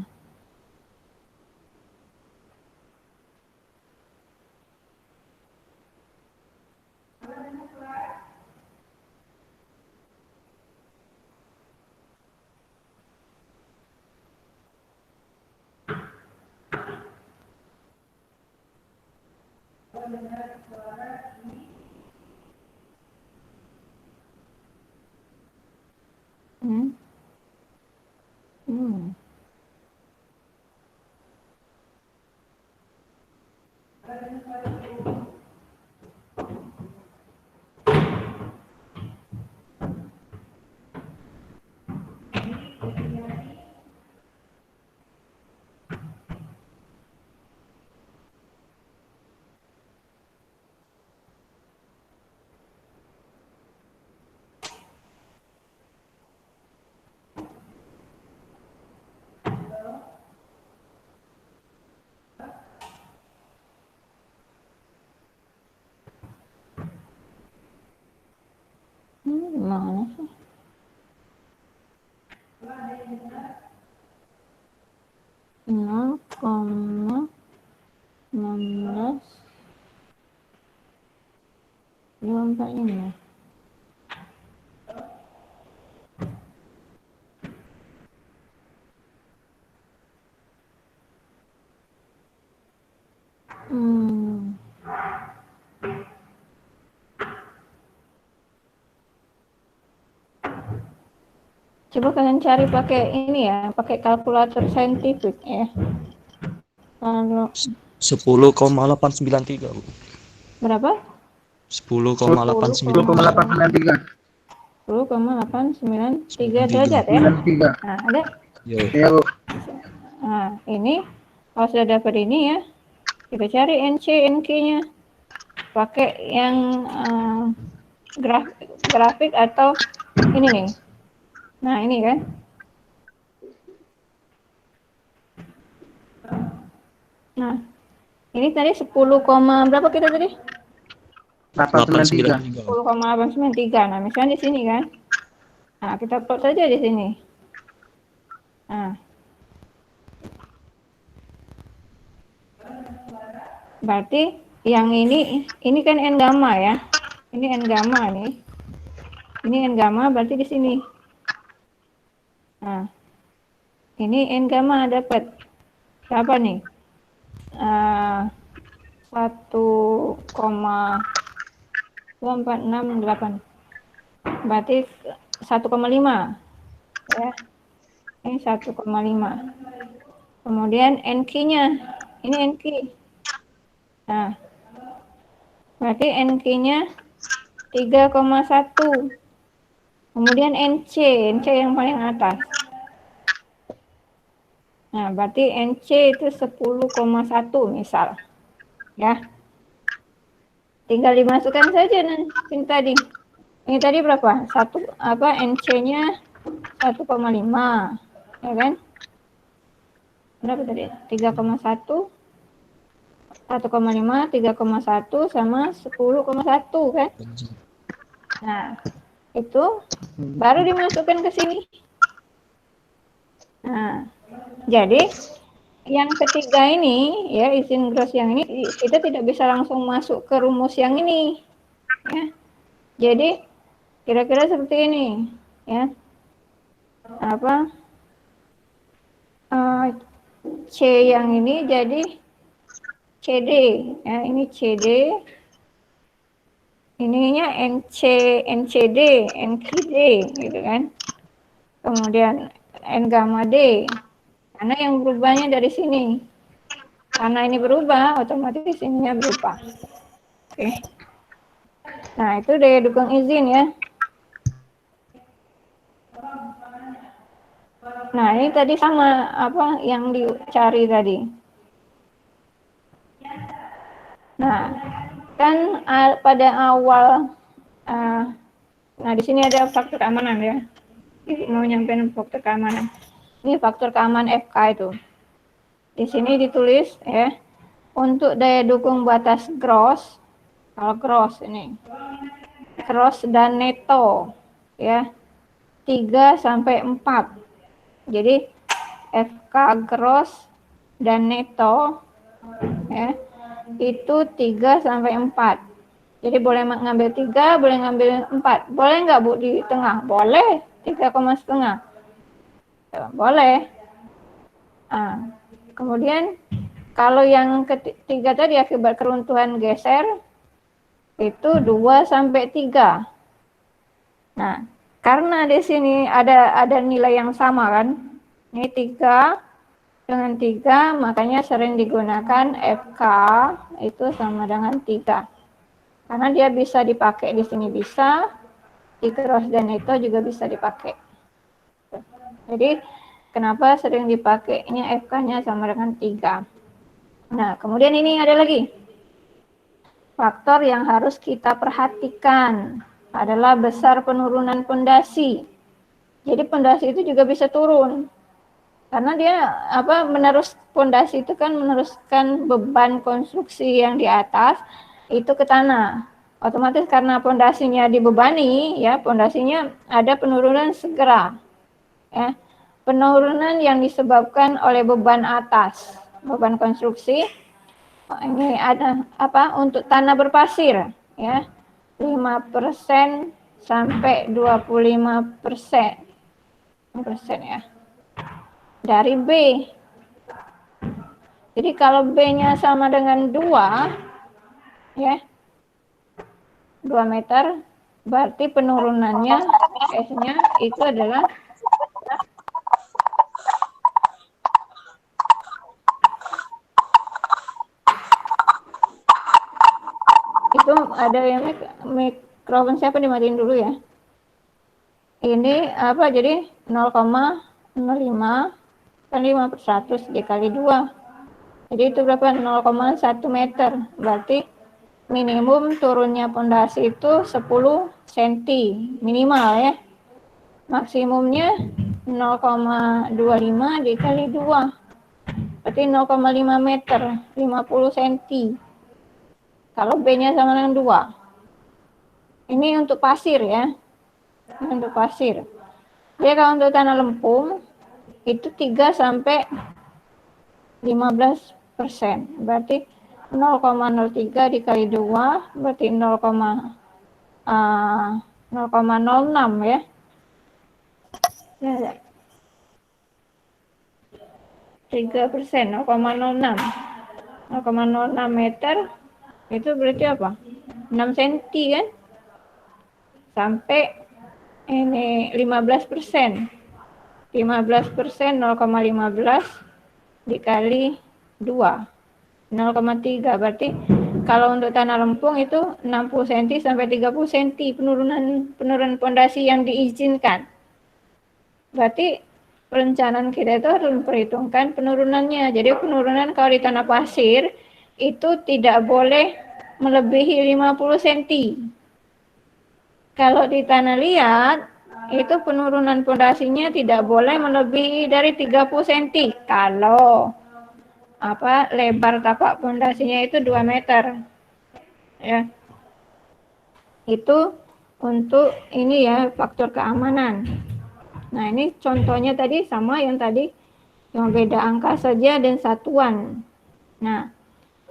Gimana sih? 0,1624 ini ya. Coba kalian cari pakai ini ya, pakai kalkulator saintifik ya. Kalau 10,893, Bu. berapa? 10,893. 10,893 93. derajat ya. Nah, ada. Yo. Nah, ini kalau sudah dapat ini ya, kita cari NC, NQ-nya. Pakai yang grafik atau ini nih. Nah, ini kan. Nah, ini tadi 10, berapa kita tadi? 893. 10,893. Nah, misalnya di sini kan. Nah, kita plot saja di sini. Nah, berarti yang ini kan N gamma ya. Ini N gamma nih. Ini N gamma berarti di sini. Nah, ini N gamma dapat berapa nih? 1,2468. Berarti 1,5 ya. Ini 1,5. Kemudian NQ-nya. Ini NQ. Nah, berarti NQ-nya 3,1. Kemudian NC yang paling atas. Nah, berarti NC itu 10,1 misal. Ya. Tinggal dimasukkan saja nanti tadi. Ini tadi berapa? NC-nya 1,5. Ya kan? Berapa tadi? 3,1, 1,5, 3,1 sama 10,1 kan? Nah, itu baru dimasukkan ke sini. Nah, jadi yang ketiga ini ya, izin gross yang ini kita tidak bisa langsung masuk ke rumus yang ini ya. Jadi kira-kira seperti ini ya. C yang ini jadi CD ya, ini CD, ininya NCD, NQD gitu kan. Kemudian N gamma D. Karena yang berubahnya dari sini. Karena ini berubah, otomatis ininya berubah. Oke. Nah, itu daya dukung izin ya. Nah, ini tadi sama apa yang dicari tadi. Nah, kan pada awal, nah di sini ada faktor keamanan ya. Mau nyampein faktor keamanan. Ini faktor keamanan FK itu. Di sini ditulis ya, untuk daya dukung batas gross, kalau gross ini, gross dan neto ya, 3 sampai 4. Jadi FK gross dan neto ya, itu 3 sampai 4. Jadi boleh ngambil 3, boleh ngambil 4. Boleh nggak Bu di tengah? Boleh, 3,5. Boleh. Nah, kemudian kalau yang ketiga tadi akibat keruntuhan geser itu 2 sampai 3. Nah, karena di sini ada nilai yang sama kan. Ini 3 dengan 3, makanya sering digunakan FK itu sama dengan 3. Karena dia bisa dipakai di sini bisa, di cross dan itu juga bisa dipakai. Jadi kenapa sering dipakainya FK-nya sama dengan 3. Nah, kemudian ini ada lagi. Faktor yang harus kita perhatikan adalah besar penurunan pondasi. Jadi pondasi itu juga bisa turun. Karena dia pondasi itu kan meneruskan beban konstruksi yang di atas itu ke tanah. Otomatis karena pondasinya dibebani, ya, pondasinya ada penurunan segera. Ya. Penurunan yang disebabkan oleh beban atas, beban konstruksi. Ini ada untuk tanah berpasir ya, 5% sampai 25% ya dari B. Jadi kalau B-nya sama dengan 2 ya, 2 meter, berarti penurunannya S-nya itu adalah Itu ada yang mikrofon siapa dimatiin dulu ya. Ini apa, jadi 0,05 kan 5/100 dikali 2. Jadi itu berapa? 0,1 meter. Berarti minimum turunnya pondasi itu 10 cm minimal ya. Maksimumnya 0,25 dikali 2. Berarti 0,5 meter, 50 cm. Kalau B-nya sama dengan 2. Ini untuk pasir ya. Ini untuk pasir. Jadi kalau untuk tanah lempung itu 3 sampai 15%. Berarti 0,03 dikali 2 berarti 0,06 ya. Ya, 3%, 0,06. 0,06 meter itu berarti apa? 6 cm kan? Sampai ini 15%. 15% 0,15 dikali 2. 0,3 berarti kalau untuk tanah lempung itu 60 cm sampai 30 cm penurunan pondasi yang diizinkan. Berarti perencanaan kita itu harus memperhitungkan penurunannya. Jadi penurunan kalau di tanah pasir itu tidak boleh melebihi 50 cm. Kalau di tanah liat itu penurunan pondasinya tidak boleh melebihi dari 30 cm. Kalau lebar tapak pondasinya itu 2 meter. Ya. Itu untuk ini ya, faktor keamanan. Nah, ini contohnya tadi sama yang tadi, cuma beda angka saja dan satuan. Nah,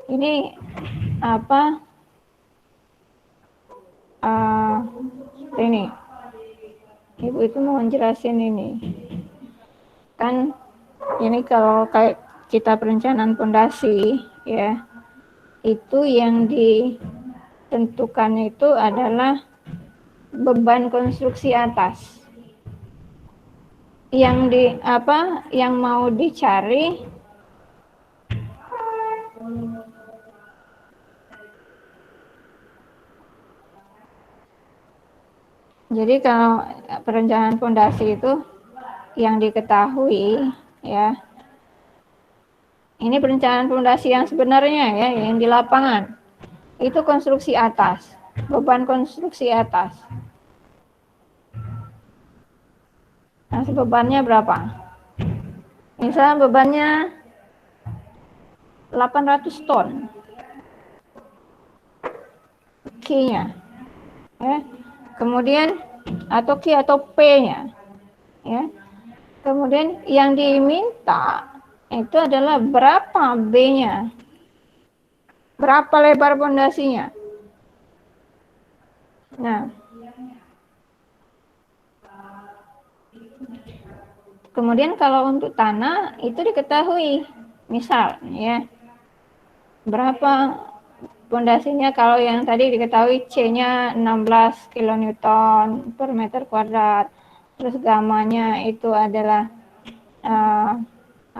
ini ini Ibu itu mau jelasin ini. Kan ini kalau kayak kita perencanaan pondasi ya, itu yang ditentukan itu adalah beban konstruksi atas. Yang mau dicari jadi kalau perencanaan pondasi itu yang diketahui ya, ini perencanaan pondasi yang sebenarnya ya, yang di lapangan itu konstruksi atas, beban konstruksi atas. Nah, bebannya berapa? Misalnya bebannya 800 ton. Q-nya. Ya. Kemudian atau Q atau P-nya. Ya. Kemudian yang diminta itu adalah berapa B-nya. Berapa lebar pondasinya. Nah, kemudian kalau untuk tanah itu diketahui, misal ya, berapa pondasinya. Kalau yang tadi diketahui C-nya 16 kilonewton per meter kuadrat, terus gamanya itu adalah 19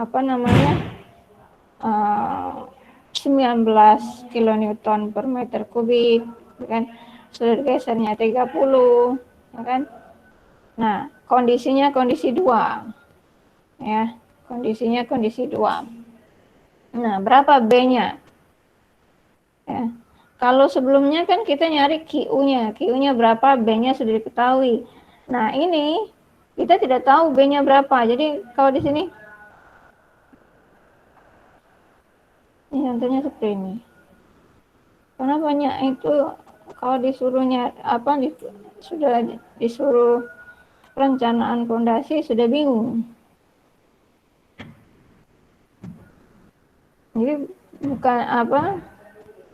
kilonewton per meter kubik, kan? Sudut gesernya 30, kan? Nah, kondisinya kondisi 2. Ya, kondisinya kondisi 2. Nah, berapa B-nya? Ya. Kalau sebelumnya kan kita nyari QU-nya. QU-nya berapa, B-nya sudah diketahui. Nah, ini kita tidak tahu B-nya berapa. Jadi kalau di sini ini contohnya seperti ini. Karena banyak itu kalau disuruhnya sudah disuruh perencanaan pondasi sudah bingung. Jadi bukan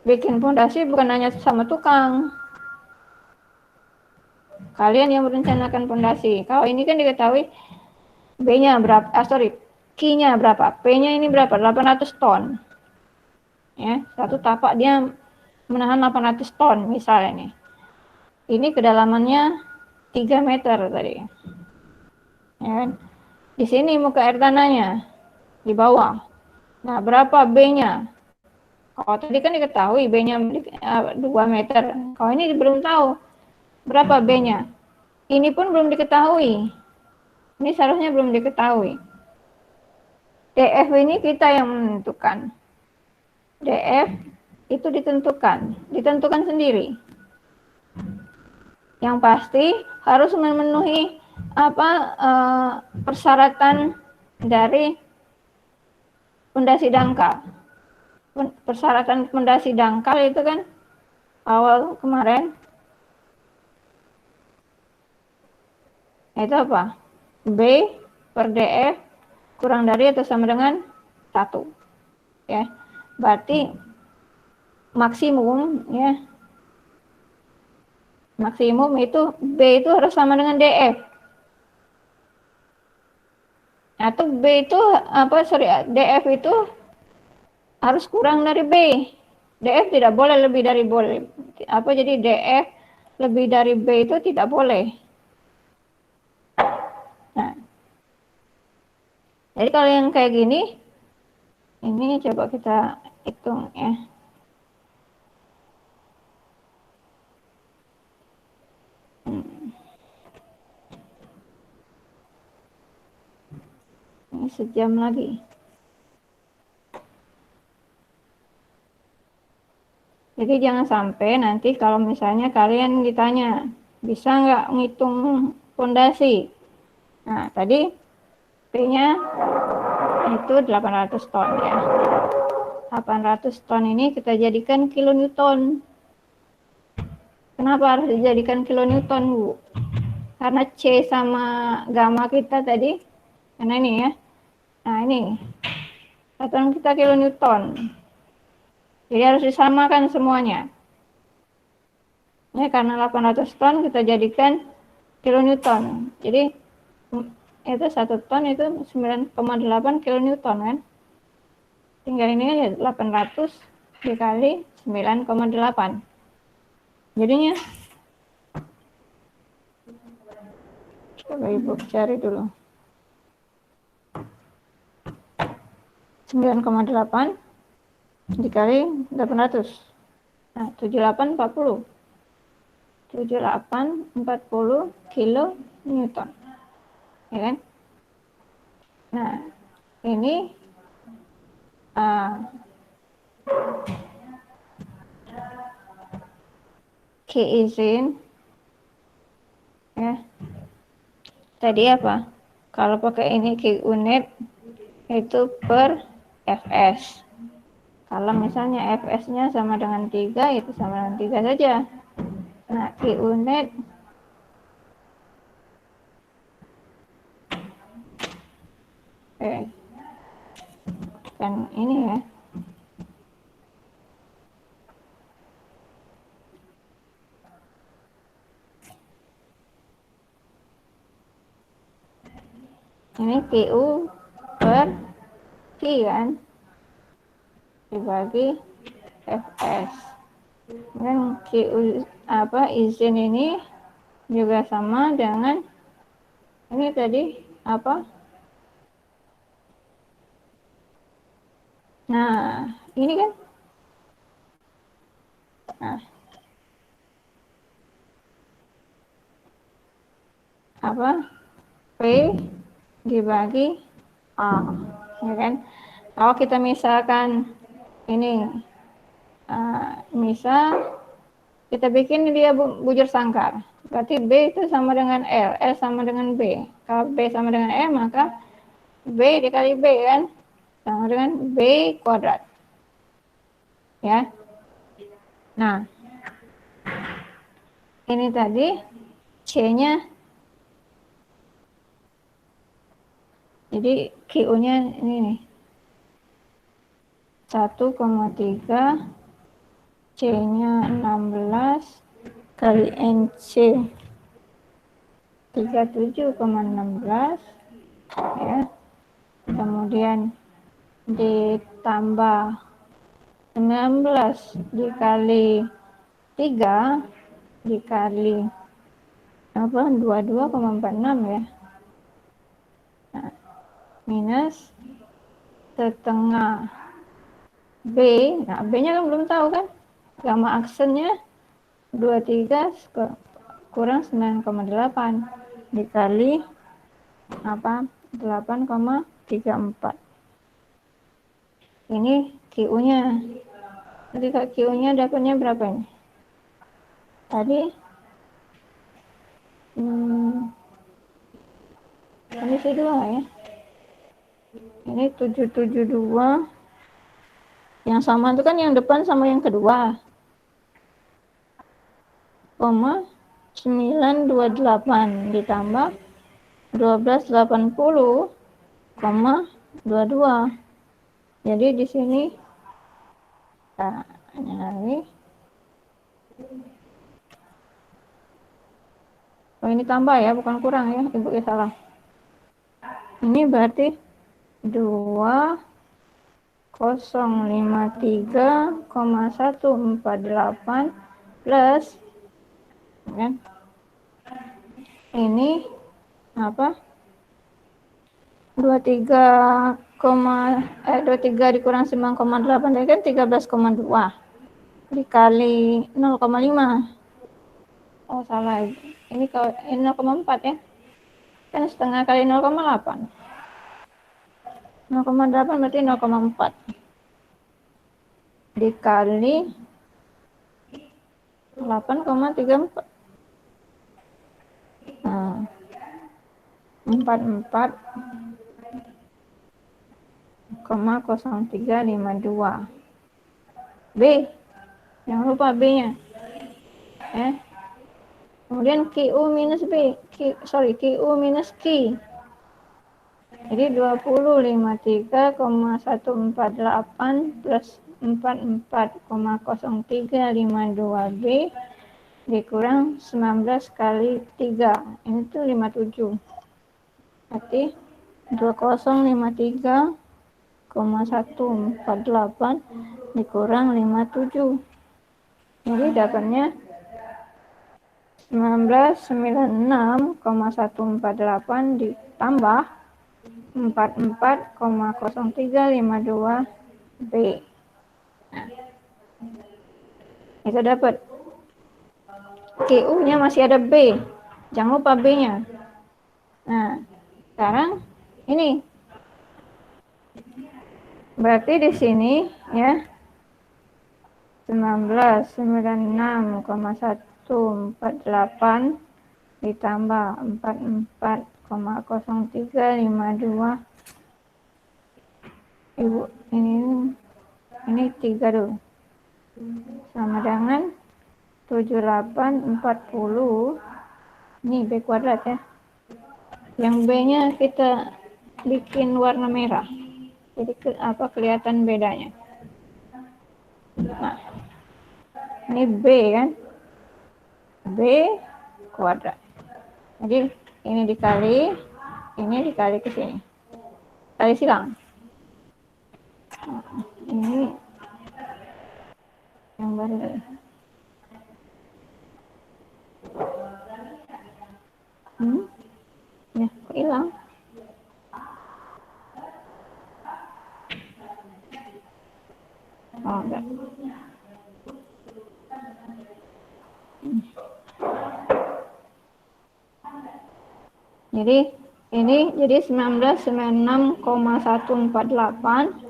bikin pondasi bukan hanya sama tukang. Kalian yang merencanakan pondasi. Kalau ini kan diketahui B-nya berapa, Q-nya berapa, P-nya ini berapa, 800 ton. Ya, satu tapak dia menahan 800 ton misalnya nih. Ini kedalamannya 3 meter tadi. Ya, di sini muka air tanahnya di bawah. Nah, berapa B-nya? Kalau tadi kan diketahui B-nya 2 meter. Kalau ini belum tahu berapa B-nya. Ini pun belum diketahui. Ini seharusnya belum diketahui. DF ini kita yang menentukan. DF itu ditentukan sendiri. Yang pasti harus memenuhi persyaratan dari pondasi dangkal. Persyaratan pondasi dangkal itu kan awal kemarin itu apa? B per DF kurang dari atau sama dengan 1. Ya. Berarti maksimum ya. Maksimum itu B itu harus sama dengan DF. Atau B itu DF itu harus kurang dari B. DF tidak boleh lebih dari boleh. Jadi DF lebih dari B itu tidak boleh. Nah, jadi kalau yang kayak gini, ini coba kita hitung ya. Ini sejam lagi. Jadi jangan sampai nanti kalau misalnya kalian ditanya, bisa nggak ngitung fondasi? Nah, tadi P-nya itu 800 ton ya. 800 ton ini kita jadikan kilonewton. Kenapa harus dijadikan kilonewton, Bu? Karena C sama gamma kita tadi, karena ini ya. Nah, ini satuan kita kilonewton. Jadi harus disamakan semuanya. Ya, karena 800 ton kita jadikan kilonewton. Jadi itu 1 ton itu 9,8 kilonewton kan. Tinggal ini aja 800 dikali 9,8. Jadinya coba Ibu cari dulu. 9,8 dikali 800. Nah, 7840. 7840 kilo Newton. Ya kan? Nah, ini K izin ya. Tadi apa? Kalau pakai ini K unit itu per Fs. Kalau misalnya Fs-nya sama dengan 3, itu sama dengan 3 saja. Nah, Q unit kan ini ya. Ini QU per Q kan dibagi Fs. Dan QU izin ini juga sama dengan ini tadi apa? Nah, ini kan. Nah, P dibagi A, ya kan? Kalau kita misalkan ini misal kita bikin dia bujur sangkar, berarti B itu sama dengan L sama dengan B. Kalau B sama dengan L, maka B dikali B kan sama dengan B kuadrat. Ya. Nah, ini tadi C-nya, jadi Q-nya ini nih 1,3, C-nya 16 kali NC 37,16 ya. Kemudian ditambah 19 dikali 3 dikali 22,46 ya. Nah, minus setengah B, nah B-nya kan belum tahu kan. Gamma aksennya 23 kurang 9,8 dikali apa 8,34. Ini QU-nya. Jadi QU-nya dapatnya berapa ini? Tadi ini C2 ya. Ini 772. Yang sama itu kan yang depan sama yang kedua. 928 ditambah 1280,22. Jadi di sini ini ini tambah ya, bukan kurang ya, Ibu ya salah. Ini berarti 2053,148 plus kan? Ini apa? 23 dikurang 9,8 tadi kan 13,2 dikali 0,5. Oh salah. Ini kalau ini 0,4 ya. Kan setengah kali 0,8. 0,8 berarti 0,4 dikali 8,34. Nah, 44,0352. B, jangan lupa B-nya. Kemudian QU minus B, QU minus Q. Jadi 2053,148 plus 44,0352B dikurang 19 kali 3. Ini tuh 57. Berarti 2053,148 dikurang 57. Jadi dapatnya 1996,148 ditambah 44,0352B. Nah, itu dapat. QU-nya masih ada B. Jangan lupa B-nya. Nah, sekarang ini. Berarti di sini ya 1996,148 ditambah 44,0352. Ibu ini 3 dulu. Sama dengan 7840. Ini B kuadrat ya. Yang B-nya kita bikin warna merah. Jadi kelihatan bedanya. Nah, ini B kan. B kuadrat. Jadi ini dikali ke sini. Kali silang. Ini yang baru. Ya, kok hilang? Oh, enggak. Jadi ini jadi 1996,148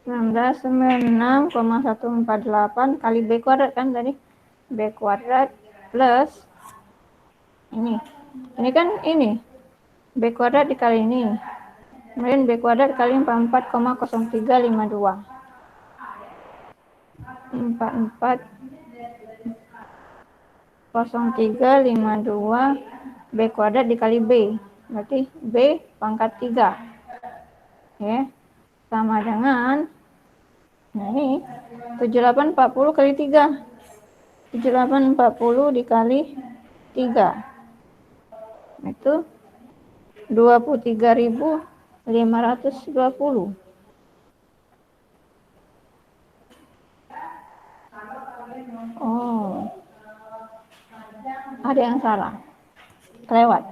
1996,148 kali B kuadrat kan tadi. B kuadrat plus ini kan ini B kuadrat dikali ini, kemudian B kuadrat kali 44,0352 44,0352 B kuadrat dikali B, berarti B pangkat 3 ya, sama dengan nah ini 7840 kali 3, 7840 dikali 3 itu 23.520. Oh, Ada yang salah. Lewat.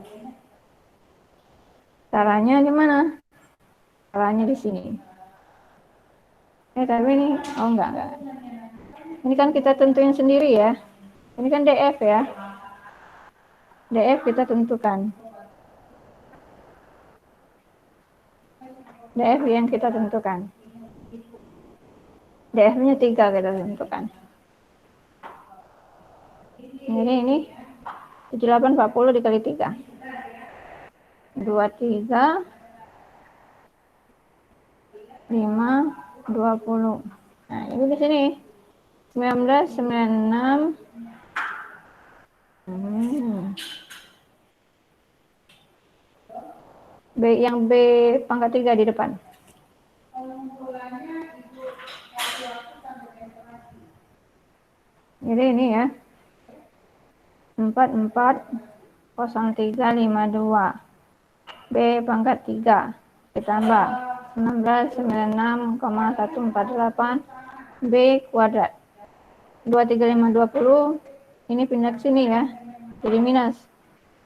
Caranya gimana? Caranya di sini. Tapi ini, oh enggak. Ini kan kita tentuin sendiri ya. Ini kan DF ya. DF kita tentukan. DF yang kita tentukan. DF-nya 3 kita tentukan. Ini 7840 dikali 3. 23 5 20. Nah, ini di sini 1996. B yang B pangkat 3 di depan. Jadi ini ya. 440352. B pangkat 3 ditambah 1996,148 B kuadrat. 23520 ini pindah ke sini ya. Jadi minus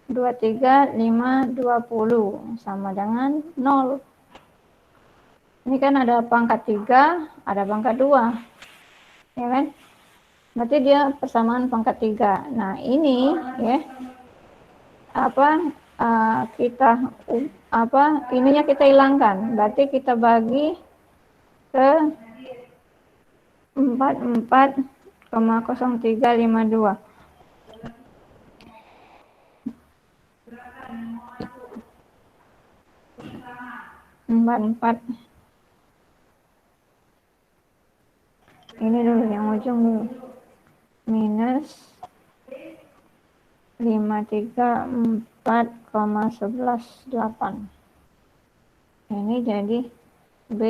23520 sama dengan 0. Ini kan ada pangkat 3, ada pangkat 2. Ya kan? Berarti dia persamaan pangkat 3. Nah, ini ya ininya kita hilangkan. Berarti kita bagi ke 44,0352. 44. Ini dulu yang ujung dulu. Minus 534,118. Ini jadi B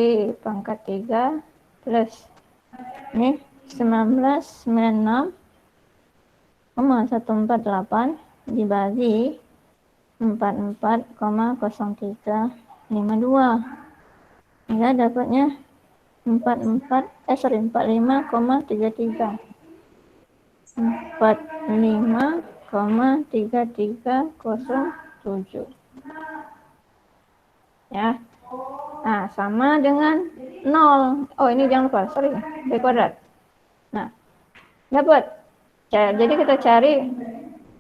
pangkat 3 plus ini 1996,148 dibagi 44,0352. Ya, dapatnya 45,33. 45,3307. Ya. Nah, sama dengan 0. Oh, ini jangan lupa, sorry, B kuadrat. Nah, dapat. Jadi kita cari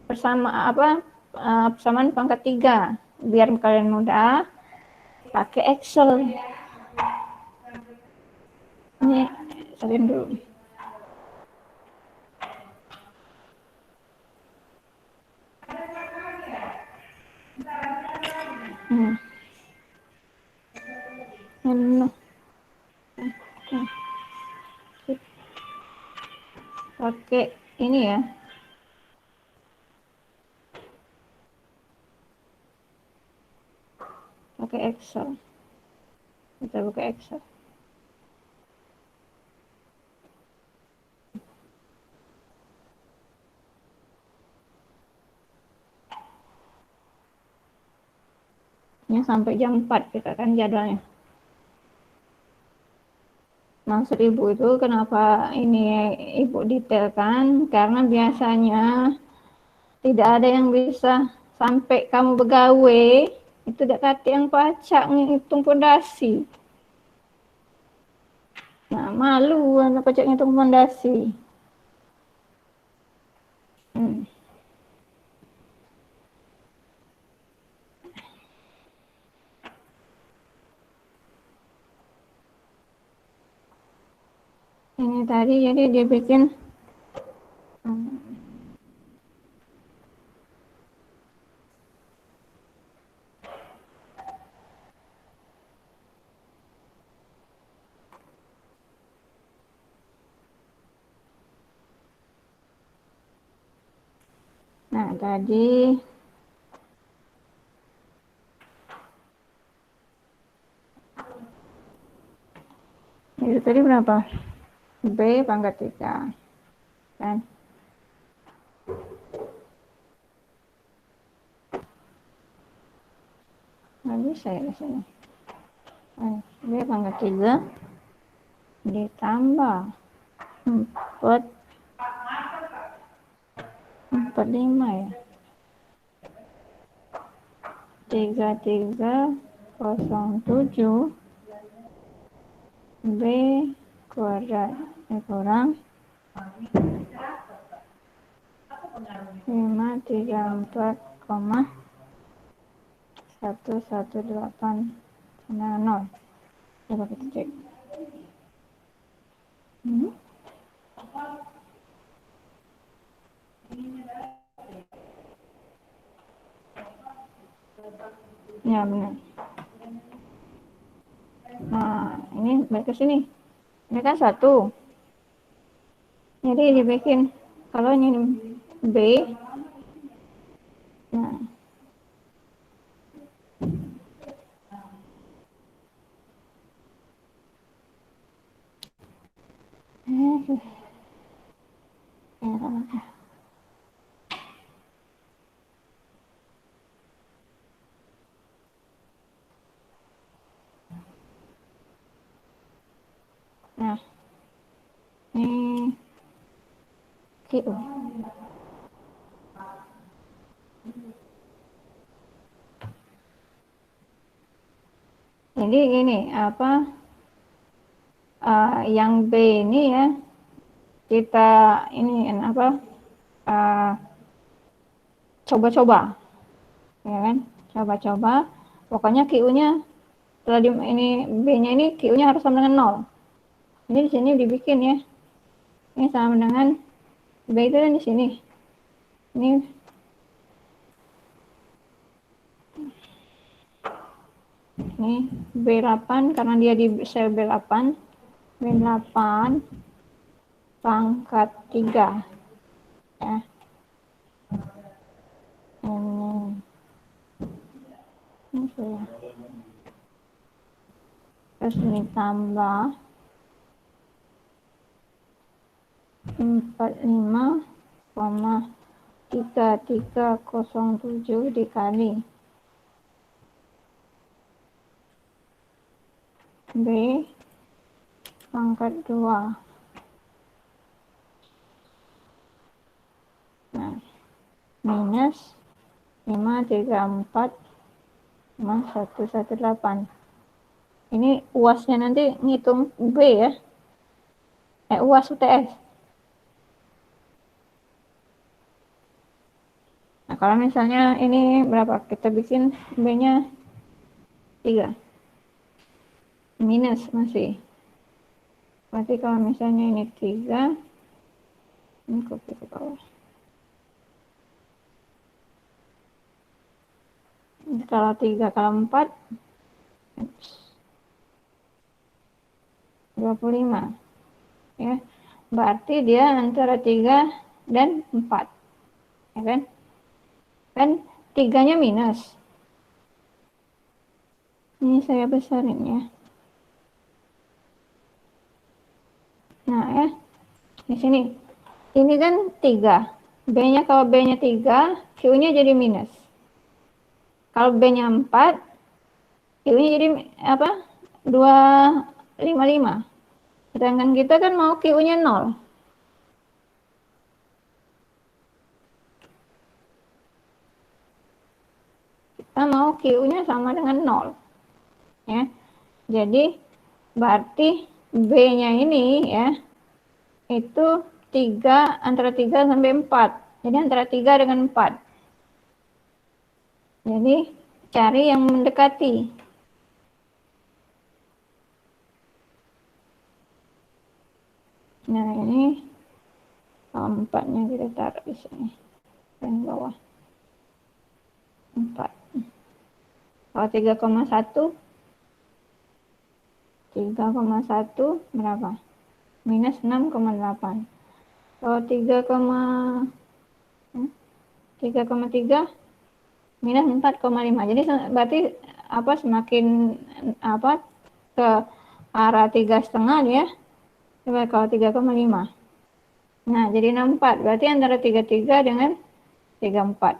persamaan pangkat 3. Biar kalian mudah, pakai Excel. Ini salin dulu. Pakai ini ya. Pakai Excel. Kita buka Excel. Ini sampai jam 4 kita kan jadwalnya. Maksud ibu itu kenapa ini ibu detailkan? Karena biasanya tidak ada yang bisa sampai kamu begawe itu tidak kata yang pacak ngitung pondasi. Nah, malu anak pacak ngitung pondasi. Ini tadi jadi dia bikin nah tadi itu tadi berapa? B pangkat 3 kan? Nggak bisa ya di sini. B pangkat 3 ditambah 4 45 ya. 3307 B kuadrat kurang 534,11890. Coba kita cek. Ya benar. Nah ini balik ke sini. Ini kan 1. Jadi dibikin kalau ini B. Nah. Nah, ini Q. Jadi ini apa? Yang B ini ya kita ini apa? Coba-coba, ya kan? Coba-coba. Pokoknya Q-nya setelah ini B-nya ini Q-nya harus sama dengan 0. Jadi di sini dibikin ya. Ini sama dengan B itu kan di sini. Ini B8 karena dia di sel B8. B8 pangkat 3 ya. Ini terus ini tambah 45,3307 dikali B pangkat 2. Nah, minus 534,118. Ini UASnya nanti ngitung B ya. UAS UTS. Nah, kalau misalnya ini berapa? Kita bikin B-nya 3. Minus masih. Berarti kalau misalnya ini 3, ini copy ke bawah. Kalau 3 kalau 4 25 ya, berarti dia antara 3 dan 4 ya kan, kan 3-nya minus, ini saya besarin ya. Nah ya, di sini ini kan 3, B-nya kalau B-nya 3, Q-nya jadi minus. Kalau B-nya 4, Q-nya jadi apa? 255. Sedangkan kita kan mau Q-nya 0. Kita mau Q-nya sama dengan 0. Ya. Jadi berarti B-nya ini ya itu 3, antara 3 sampai 4. Jadi antara 3 dengan 4. Jadi cari yang mendekati. Nah ini kalau 4-nya kita taruh di sini dan bawah 4. Kalau 3,1 berapa? Minus 6,8. Kalau 3,3 minus 4,5. Jadi berarti apa, semakin apa ke arah 3,5 ya. Coba kalau 3,5. Nah, jadi 64. Berarti antara 33 dengan 34.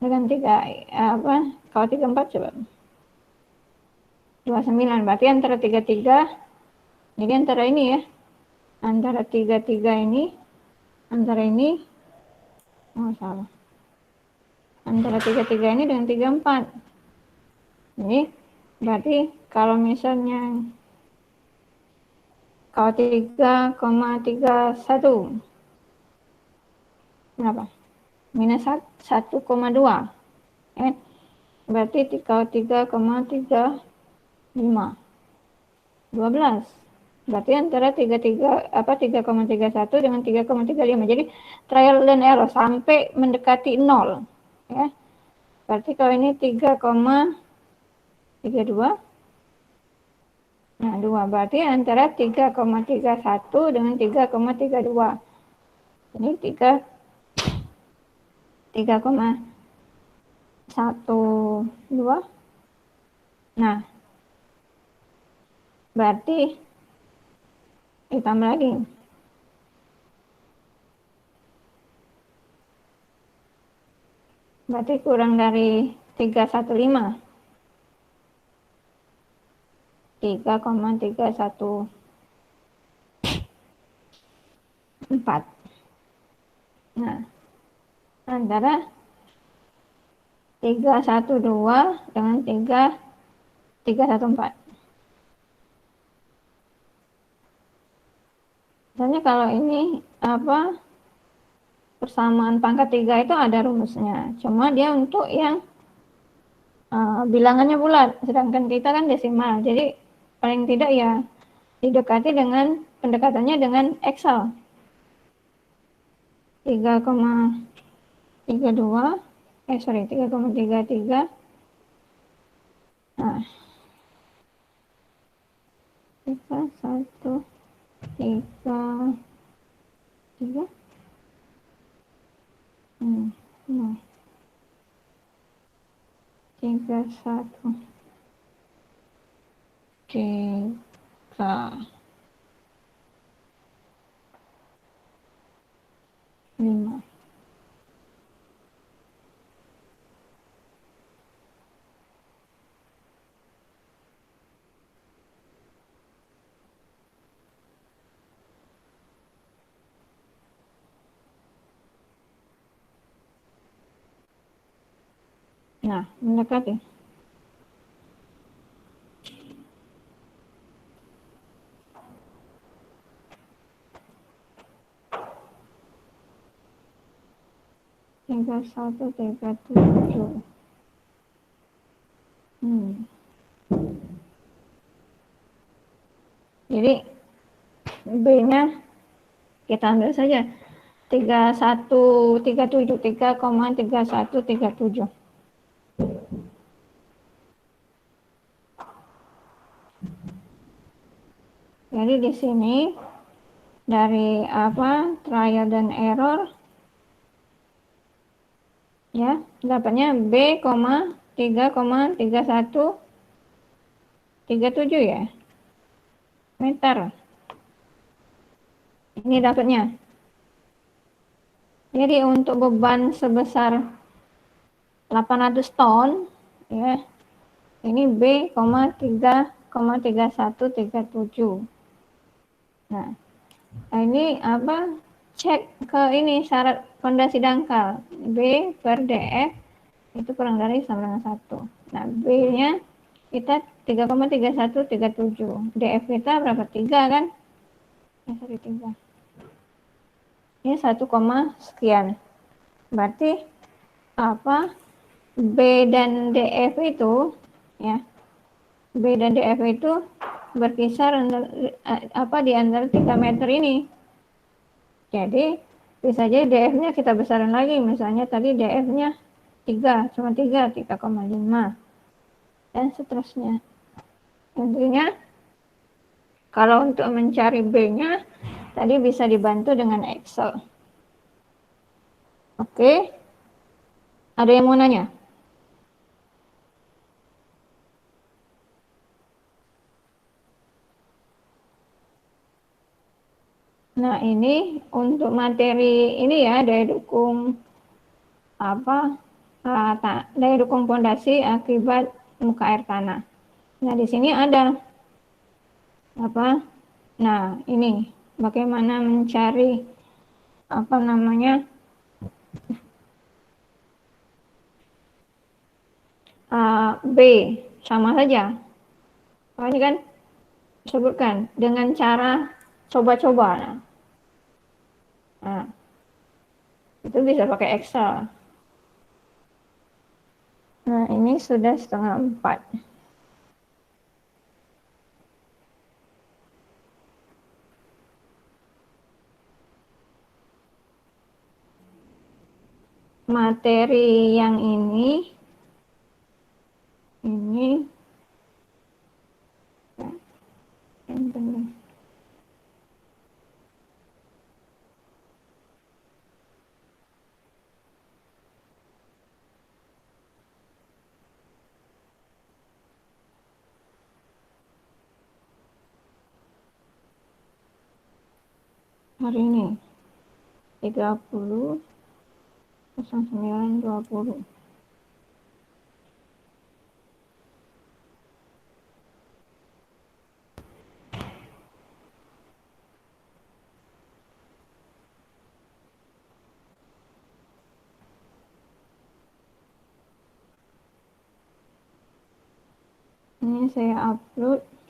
Dengan 3 apa? Kalau 34 coba. 29. Berarti antara 33. Jadi antara ini ya. Antara 33 ini, antara ini Oh, salah. Antara 33 ini dengan 34. Ini berarti kalau misalnya kalau 3,31 berapa? Minus 1,2. Eh, berarti kalau 3,35 12. Berarti antara 3,31 dengan 3,35. Jadi trial and error sampai mendekati 0. Ya. Berarti kalau ini 3,32. Nah, 2. Berarti antara 3,31 dengan 3,32. Ini 3,12. Nah, berarti ditambah lagi. Berarti kurang dari 315. 3,314. Nah, antara 312 dengan 314. Misalnya kalau ini apa persamaan pangkat 3 itu ada rumusnya. Cuma dia untuk yang bilangannya bulat, sedangkan kita kan desimal. Jadi paling tidak ya didekati dengan pendekatannya dengan Excel. 3,32 3,33. Nah, 1 3 3 nah, 31 3 5. Nah, mendekati. Tiga satu 37. Jadi B-nya kita ambil saja 3137 3,3137. Jadi di sini dari apa trial dan error ya dapatnya B, 3,3137 ya meter. Ini dapatnya. Jadi untuk beban sebesar 800 ton ya ini B, 3,3137. Nah, ini apa? Cek ke ini syarat fondasi dangkal B per DF itu kurang dari sama dengan 1. Nah, B-nya kita 3,3137. DF kita berapa? 3 kan? Ya, sorry 3. Ini 1, sekian. Berarti apa? B dan DF itu ya. B dan DF itu berkisar apa di antara 3 meter ini. Jadi bisa jadi DF-nya kita besarin lagi. Misalnya tadi DF-nya 3, cuma 3,5 dan seterusnya. Intinya kalau untuk mencari B-nya tadi bisa dibantu dengan Excel. Oke. Ada yang mau nanya? Nah, ini untuk materi ini ya, daya dukung apa? Daya dukung pondasi akibat muka air tanah. Nah, di sini ada apa? Nah, ini bagaimana mencari apa namanya? B, sama saja. Oh, ini kan disebutkan dengan cara coba-coba. Nah, itu bisa pakai Excel. Nah, ini sudah 3:30. Materi yang ini hari ini 30.09.20. Ini saya upload.